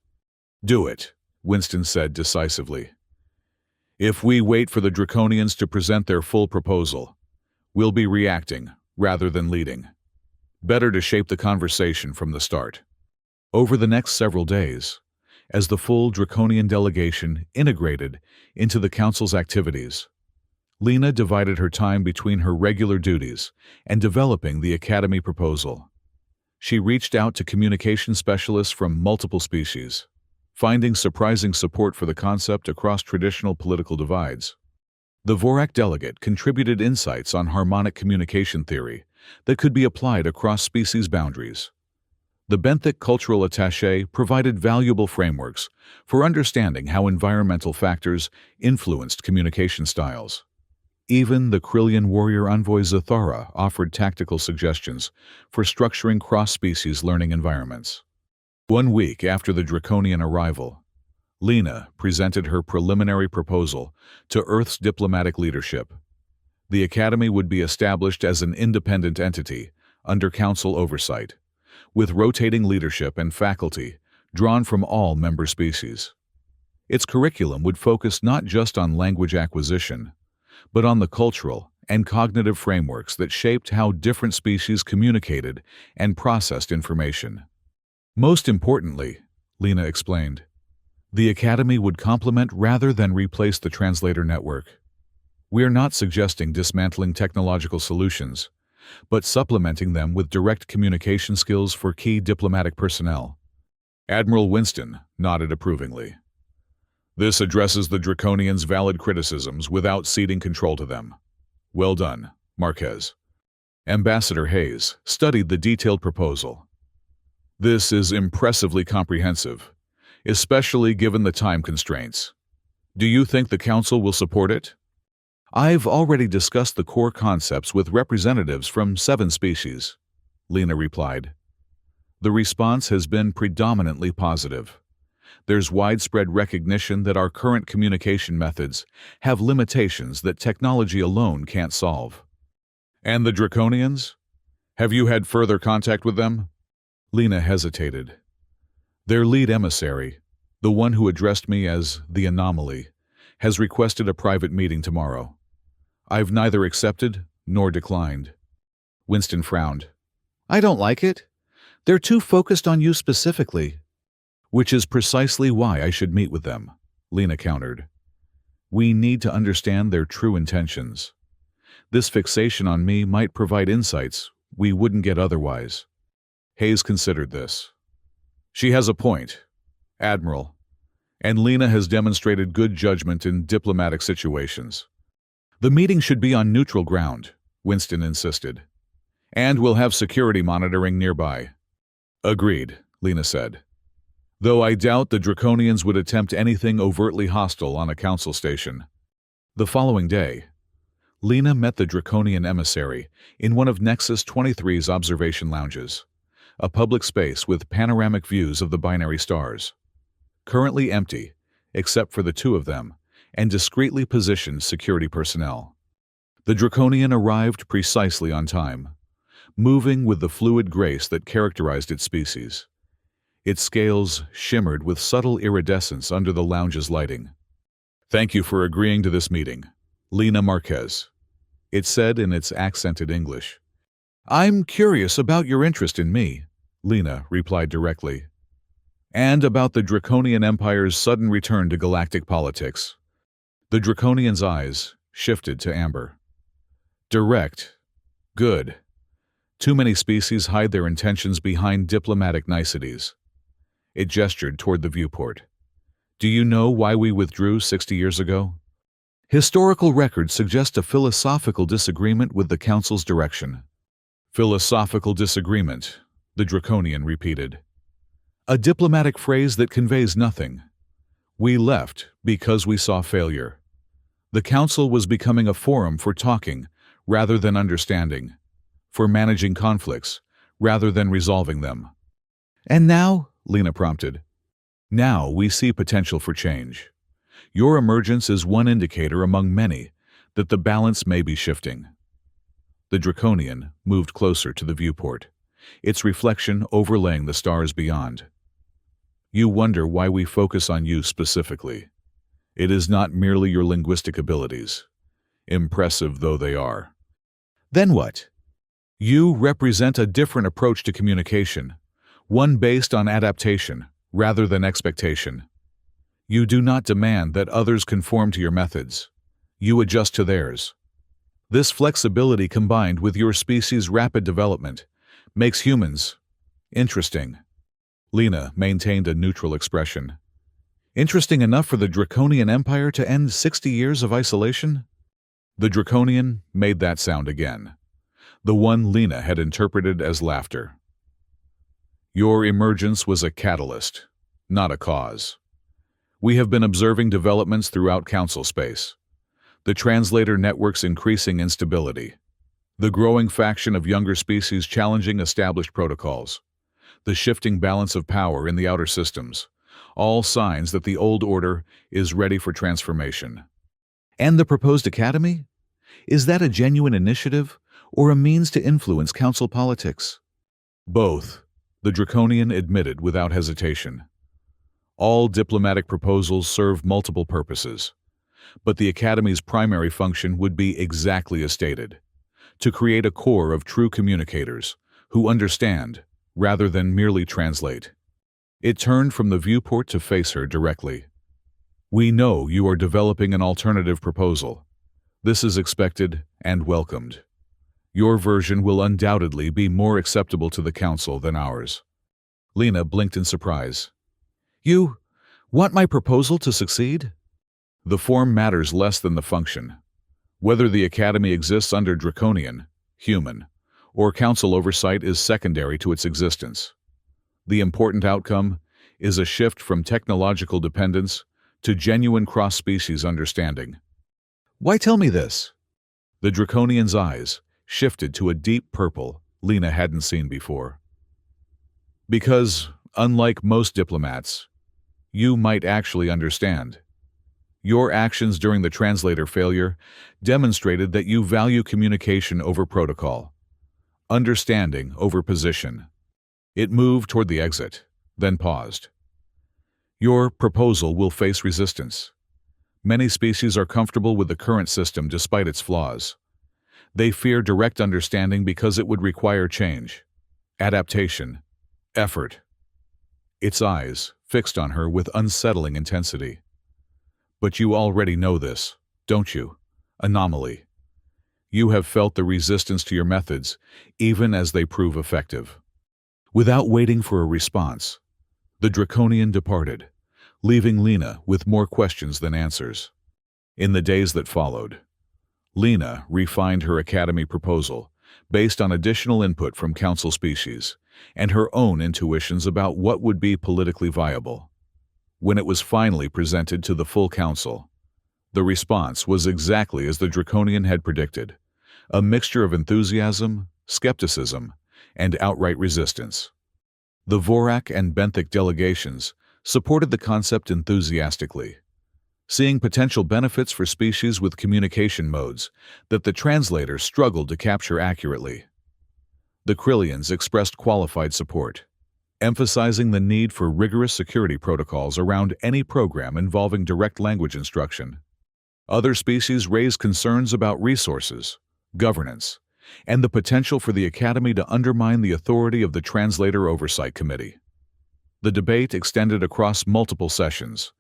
Do it, Winston said decisively. If we wait for the Draconians to present their full proposal, we'll be reacting rather than leading. Better to shape the conversation from the start. Over the next several days, as the full Draconian delegation integrated into the Council's activities, Lena divided her time between her regular duties and developing the Academy proposal. She reached out to communication specialists from multiple species, finding surprising support for the concept across traditional political divides. The Vorak delegate contributed insights on harmonic communication theory that could be applied across species boundaries. The benthic cultural attaché provided valuable frameworks for understanding how environmental factors influenced communication styles. Even the Krillian warrior envoy Zathara offered tactical suggestions for structuring cross-species learning environments. 1 week after the Draconian arrival, Lena presented her preliminary proposal to Earth's diplomatic leadership. The Academy would be established as an independent entity under Council oversight, with rotating leadership and faculty drawn from all member species. Its curriculum would focus not just on language acquisition, but on the cultural and cognitive frameworks that shaped how different species communicated and processed information. Most importantly, Lena explained, the Academy would complement rather than replace the translator network. We are not suggesting dismantling technological solutions, but supplementing them with direct communication skills for key diplomatic personnel. Admiral Winston nodded approvingly. This addresses the Draconians' valid criticisms without ceding control to them. Well done, Marquez. Ambassador Hayes studied the detailed proposal. This is impressively comprehensive, especially given the time constraints. Do you think the Council will support it? I've already discussed the core concepts with representatives from 7 species, Lena replied. The response has been predominantly positive. There's widespread recognition that our current communication methods have limitations that technology alone can't solve. And the Draconians? Have you had further contact with them? Lena hesitated. Their lead emissary, the one who addressed me as the anomaly, has requested a private meeting tomorrow. I've neither accepted nor declined. Winston frowned. I don't like it. They're too focused on you specifically. Which is precisely why I should meet with them, Lena countered. We need to understand their true intentions. This fixation on me might provide insights we wouldn't get otherwise. Hayes considered this. She has a point, Admiral, and Lena has demonstrated good judgment in diplomatic situations. The meeting should be on neutral ground, Winston insisted. And we'll have security monitoring nearby. Agreed, Lena said. Though I doubt the Draconians would attempt anything overtly hostile on a council station. The following day, Lena met the Draconian emissary in one of Nexus 23's observation lounges, a public space with panoramic views of the binary stars. Currently empty, except for the 2 of them, and discreetly positioned security personnel. The Draconian arrived precisely on time, moving with the fluid grace that characterized its species. Its scales shimmered with subtle iridescence under the lounge's lighting. Thank you for agreeing to this meeting, Lena Marquez, it said in its accented English. I'm curious about your interest in me, Lena replied directly, and about the Draconian Empire's sudden return to galactic politics. The Draconian's eyes shifted to amber. Direct. Good. Too many species hide their intentions behind diplomatic niceties. It gestured toward the viewport. Do you know why we withdrew 60 years ago? Historical records suggest a philosophical disagreement with the Council's direction. Philosophical disagreement, the Draconian repeated. A diplomatic phrase that conveys nothing. We left because we saw failure. The Council was becoming a forum for talking rather than understanding, for managing conflicts rather than resolving them. And now, Lena prompted, now we see potential for change. Your emergence is one indicator among many that the balance may be shifting. The Draconian moved closer to the viewport, its reflection overlaying the stars beyond. You wonder why we focus on you specifically. It is not merely your linguistic abilities, impressive though they are. Then what? You represent a different approach to communication, one based on adaptation rather than expectation. You do not demand that others conform to your methods. You adjust to theirs. This flexibility combined with your species' rapid development makes humans interesting. Lena maintained a neutral expression. Interesting enough for the Draconian Empire to end 60 years of isolation? The Draconian made that sound again, the one Lena had interpreted as laughter. Your emergence was a catalyst, not a cause. We have been observing developments throughout Council space. The translator network's increasing instability, the growing faction of younger species challenging established protocols, the shifting balance of power in the outer systems, all signs that the old order is ready for transformation. And the proposed academy? Is that a genuine initiative or a means to influence Council politics? Both, the Draconian admitted without hesitation. All diplomatic proposals serve multiple purposes, but the Academy's primary function would be exactly as stated, to create a core of true communicators who understand rather than merely translate. It turned from the viewport to face her directly. We know you are developing an alternative proposal. This is expected and welcomed. Your version will undoubtedly be more acceptable to the Council than ours. Lena blinked in surprise. You want my proposal to succeed? The form matters less than the function. Whether the Academy exists under Draconian, human, or Council oversight is secondary to its existence. The important outcome is a shift from technological dependence to genuine cross-species understanding. Why tell me this? The Draconian's eyes shifted to a deep purple Lena hadn't seen before. Because, unlike most diplomats, you might actually understand. Your actions during the translator failure demonstrated that you value communication over protocol, understanding over position. It moved toward the exit, then paused. Your proposal will face resistance. Many species are comfortable with the current system despite its flaws. They fear direct understanding because it would require change, adaptation, effort. Its eyes fixed on her with unsettling intensity. But you already know this, don't you? Anomaly. You have felt the resistance to your methods, even as they prove effective. Without waiting for a response, the Draconian departed, leaving Lena with more questions than answers. In the days that followed, Lena refined her Academy proposal based on additional input from Council species and her own intuitions about what would be politically viable. When it was finally presented to the full Council, the response was exactly as the Draconian had predicted, a mixture of enthusiasm, skepticism, and outright resistance. The Vorak and Benthic delegations supported the concept enthusiastically, seeing potential benefits for species with communication modes that the translator struggled to capture accurately. The Krillians expressed qualified support, emphasizing the need for rigorous security protocols around any program involving direct language instruction. Other species raised concerns about resources, governance, and the potential for the Academy to undermine the authority of the Translator Oversight Committee. The debate extended across multiple sessions,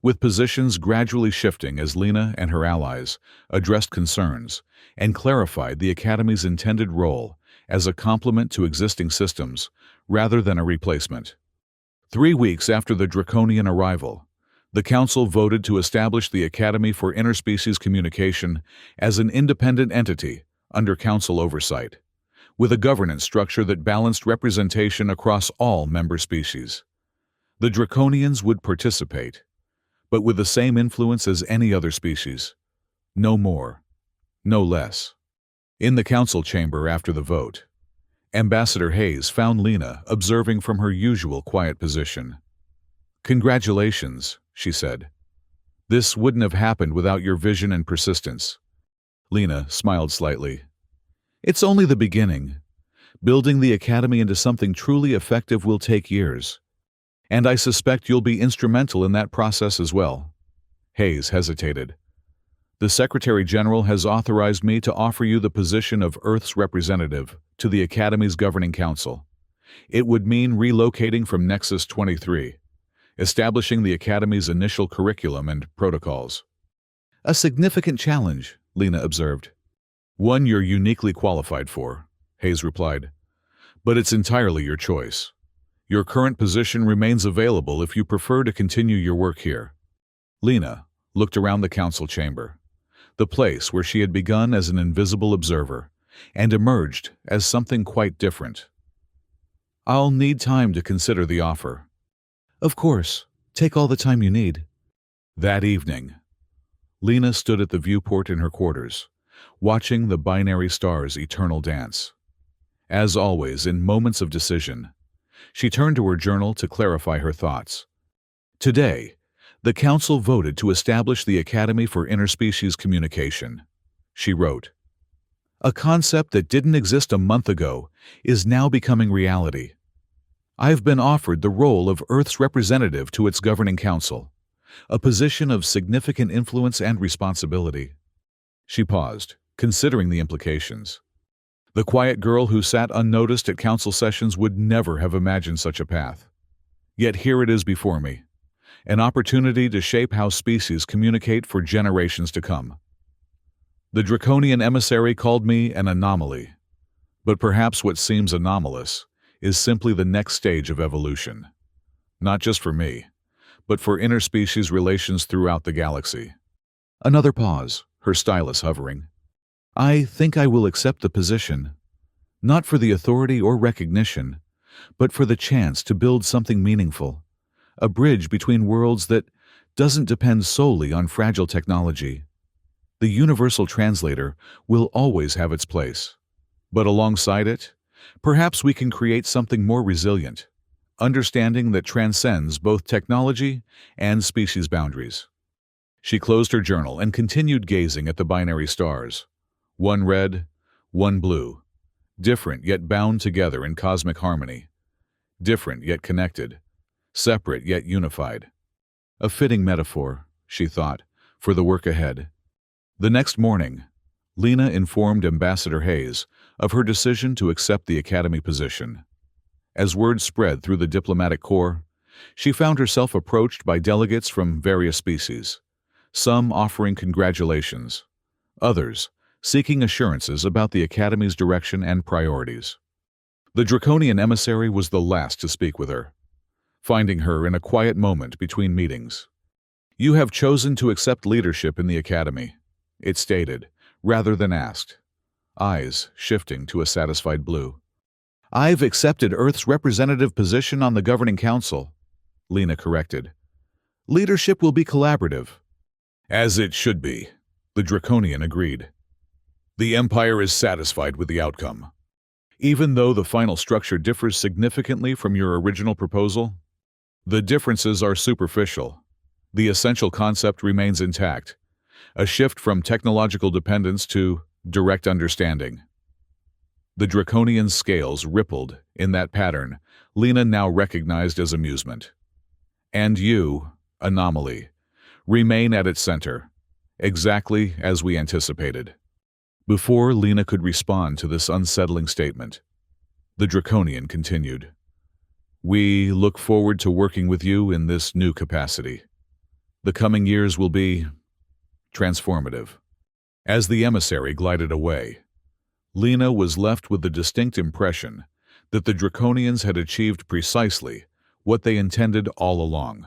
with positions gradually shifting as Lena and her allies addressed concerns and clarified the Academy's intended role as a complement to existing systems rather than a replacement. 3 weeks after the Draconian arrival, the Council voted to establish the Academy for Interspecies Communication as an independent entity under Council oversight, with a governance structure that balanced representation across all member species. The Draconians would participate, but with the same influence as any other species. No more, no less. In the council chamber after the vote, Ambassador Hayes found Lena observing from her usual quiet position. "Congratulations," she said. "This wouldn't have happened without your vision and persistence." Lena smiled slightly. "It's only the beginning. Building the academy into something truly effective will take years. And I suspect you'll be instrumental in that process as well." Hayes hesitated. "The Secretary General has authorized me to offer you the position of Earth's representative to the Academy's Governing Council. It would mean relocating from Nexus 23, establishing the Academy's initial curriculum and protocols." "A significant challenge," Lena observed. "One you're uniquely qualified for," Hayes replied. "But it's entirely your choice. Your current position remains available if you prefer to continue your work here." Lena looked around the council chamber, the place where she had begun as an invisible observer and emerged as something quite different. "I'll need time to consider the offer." "Of course. Take all the time you need." That evening, Lena stood at the viewport in her quarters, watching the binary stars' eternal dance. As always, in moments of decision, she turned to her journal to clarify her thoughts. Today, the Council voted to establish the Academy for Interspecies Communication. She wrote, "A concept that didn't exist a month ago is now becoming reality. I've been offered the role of Earth's representative to its governing council, a position of significant influence and responsibility." She paused, considering the implications. The quiet girl who sat unnoticed at council sessions would never have imagined such a path. Yet here it is before me, an opportunity to shape how species communicate for generations to come. The draconian emissary called me an anomaly, but perhaps what seems anomalous is simply the next stage of evolution. Not just for me, but for interspecies relations throughout the galaxy. Another pause, her stylus hovering. "I think I will accept the position, not for the authority or recognition, but for the chance to build something meaningful, a bridge between worlds that doesn't depend solely on fragile technology. The universal translator will always have its place. But alongside it, perhaps we can create something more resilient, understanding that transcends both technology and species boundaries." She closed her journal and continued gazing at the binary stars. One red, one blue, different yet bound together in cosmic harmony. Different yet connected, separate yet unified. A fitting metaphor, she thought, for the work ahead. The next morning, Lena informed Ambassador Hayes of her decision to accept the Academy position. As word spread through the diplomatic corps, she found herself approached by delegates from various species, some offering congratulations, others seeking assurances about the Academy's direction and priorities. The draconian emissary was the last to speak with her, finding her in a quiet moment between meetings. "You have chosen to accept leadership in the Academy," it stated, rather than asked, eyes shifting to a satisfied blue. "I've accepted Earth's representative position on the Governing Council," Lena corrected. "Leadership will be collaborative." "As it should be," the draconian agreed. "The Empire is satisfied with the outcome. Even though the final structure differs significantly from your original proposal, the differences are superficial. The essential concept remains intact, a shift from technological dependence to direct understanding." The draconian scales rippled in that pattern Lena now recognized as amusement. "And you, anomaly, remain at its center, exactly as we anticipated." Before Lena could respond to this unsettling statement, the draconian continued, "We look forward to working with you in this new capacity. The coming years will be transformative." As the emissary glided away, Lena was left with the distinct impression that the draconians had achieved precisely what they intended all along,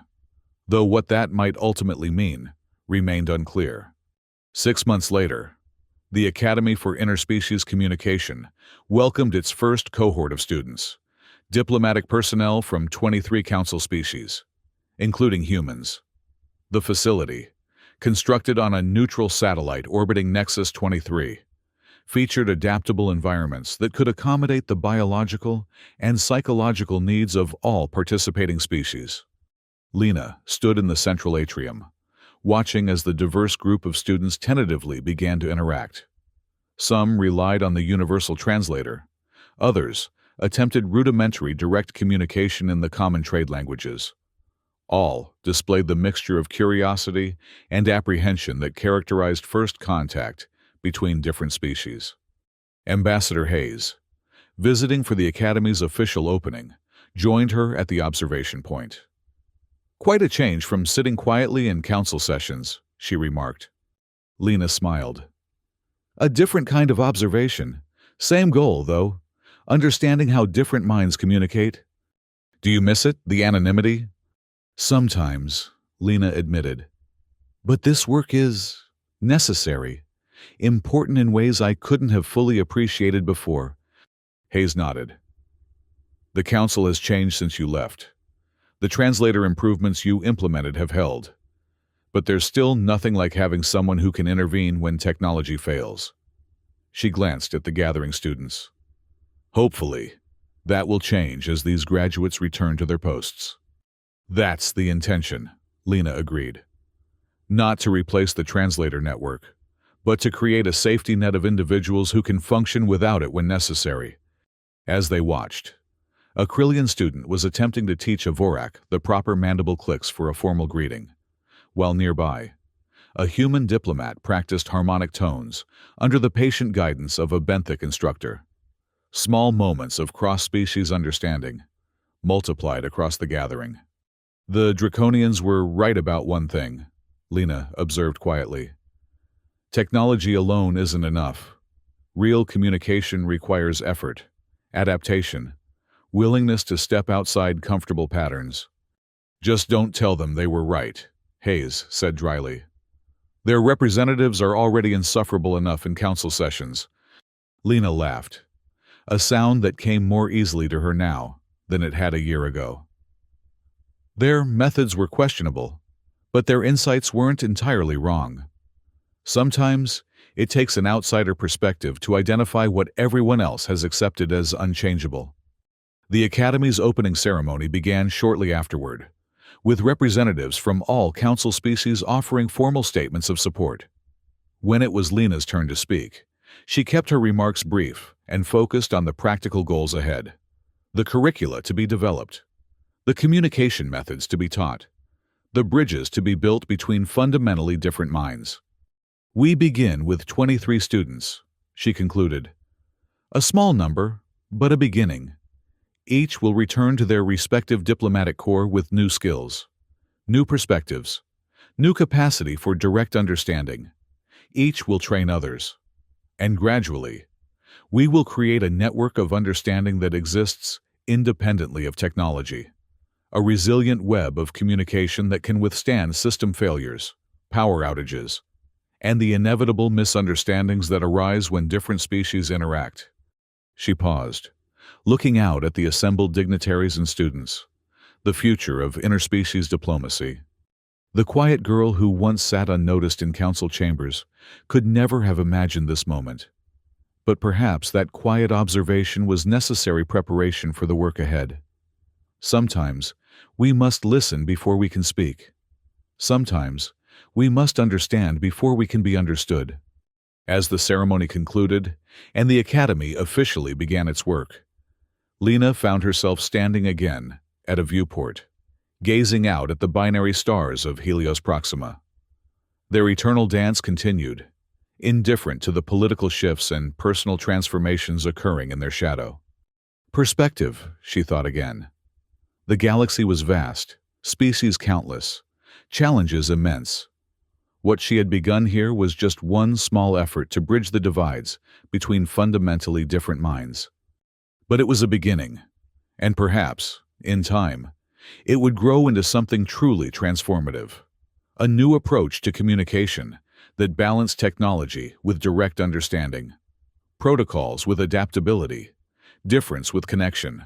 though what that might ultimately mean remained unclear. 6 months later, the Academy for Interspecies Communication welcomed its first cohort of students, diplomatic personnel from 23 council species, including humans. The facility, constructed on a neutral satellite orbiting Nexus 23, featured adaptable environments that could accommodate the biological and psychological needs of all participating species. Lena stood in the central atrium, watching as the diverse group of students tentatively began to interact. Some relied on the universal translator. Others attempted rudimentary direct communication in the common trade languages. All displayed the mixture of curiosity and apprehension that characterized first contact between different species. Ambassador Hayes, visiting for the Academy's official opening, joined her at the observation point. "Quite a change from sitting quietly in council sessions," she remarked. Lena smiled. "A different kind of observation. Same goal, though. Understanding how different minds communicate." "Do you miss it, the anonymity?" "Sometimes," Lena admitted. "But this work is necessary, important in ways I couldn't have fully appreciated before." Hayes nodded. "The council has changed since you left. The translator improvements you implemented have held. But there's still nothing like having someone who can intervene when technology fails." She glanced at the gathering students. "Hopefully, that will change as these graduates return to their posts." "That's the intention," Lena agreed. "Not to replace the translator network, but to create a safety net of individuals who can function without it when necessary." As they watched, a Krillian student was attempting to teach a Vorak the proper mandible clicks for a formal greeting, while nearby, a human diplomat practiced harmonic tones under the patient guidance of a benthic instructor. Small moments of cross-species understanding multiplied across the gathering. "The Draconians were right about one thing," Lena observed quietly. "Technology alone isn't enough. Real communication requires effort, adaptation, willingness to step outside comfortable patterns." "Just don't tell them they were right," Hayes said dryly. "Their representatives are already insufferable enough in council sessions." Lena laughed, a sound that came more easily to her now than it had a year ago. Their methods were questionable, but their insights weren't entirely wrong. Sometimes, it takes an outsider perspective to identify what everyone else has accepted as unchangeable. The Academy's opening ceremony began shortly afterward, with representatives from all council species offering formal statements of support. When it was Lena's turn to speak, she kept her remarks brief and focused on the practical goals ahead. The curricula to be developed, the communication methods to be taught, the bridges to be built between fundamentally different minds. "We begin with 23 students," she concluded. "A small number, but a beginning. Each will return to their respective diplomatic corps with new skills, new perspectives, new capacity for direct understanding. Each will train others. And gradually, we will create a network of understanding that exists independently of technology. A resilient web of communication that can withstand system failures, power outages, and the inevitable misunderstandings that arise when different species interact." She paused, looking out at the assembled dignitaries and students, the future of interspecies diplomacy. The quiet girl who once sat unnoticed in council chambers could never have imagined this moment. But perhaps that quiet observation was necessary preparation for the work ahead. Sometimes, we must listen before we can speak. Sometimes, we must understand before we can be understood. As the ceremony concluded, and the Academy officially began its work, Lena found herself standing again at a viewport, gazing out at the binary stars of Helios Proxima. Their eternal dance continued, indifferent to the political shifts and personal transformations occurring in their shadow. Perspective, she thought again. The galaxy was vast, species countless, challenges immense. What she had begun here was just one small effort to bridge the divides between fundamentally different minds. But it was a beginning, and perhaps, in time, it would grow into something truly transformative. A new approach to communication that balanced technology with direct understanding, protocols with adaptability, difference with connection.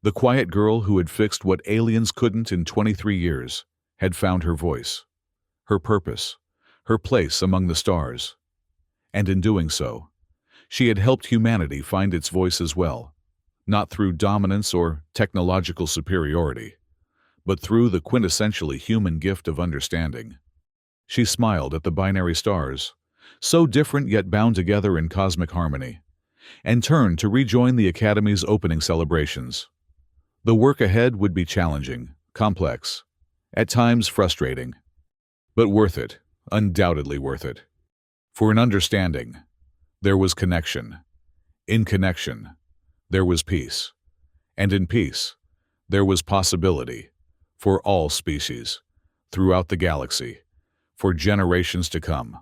The quiet girl who had fixed what aliens couldn't in 23 years had found her voice, her purpose, her place among the stars. And in doing so, She had helped humanity find its voice as well, not through dominance or technological superiority, but through the quintessentially human gift of understanding. She smiled at the binary stars, so different yet bound together in cosmic harmony, and turned to rejoin the Academy's opening celebrations. The work ahead would be challenging, complex, at times frustrating, but worth it, undoubtedly worth it. For in understanding, there was connection. In connection, there was peace. And in peace, there was possibility for all species, throughout the galaxy, for generations to come.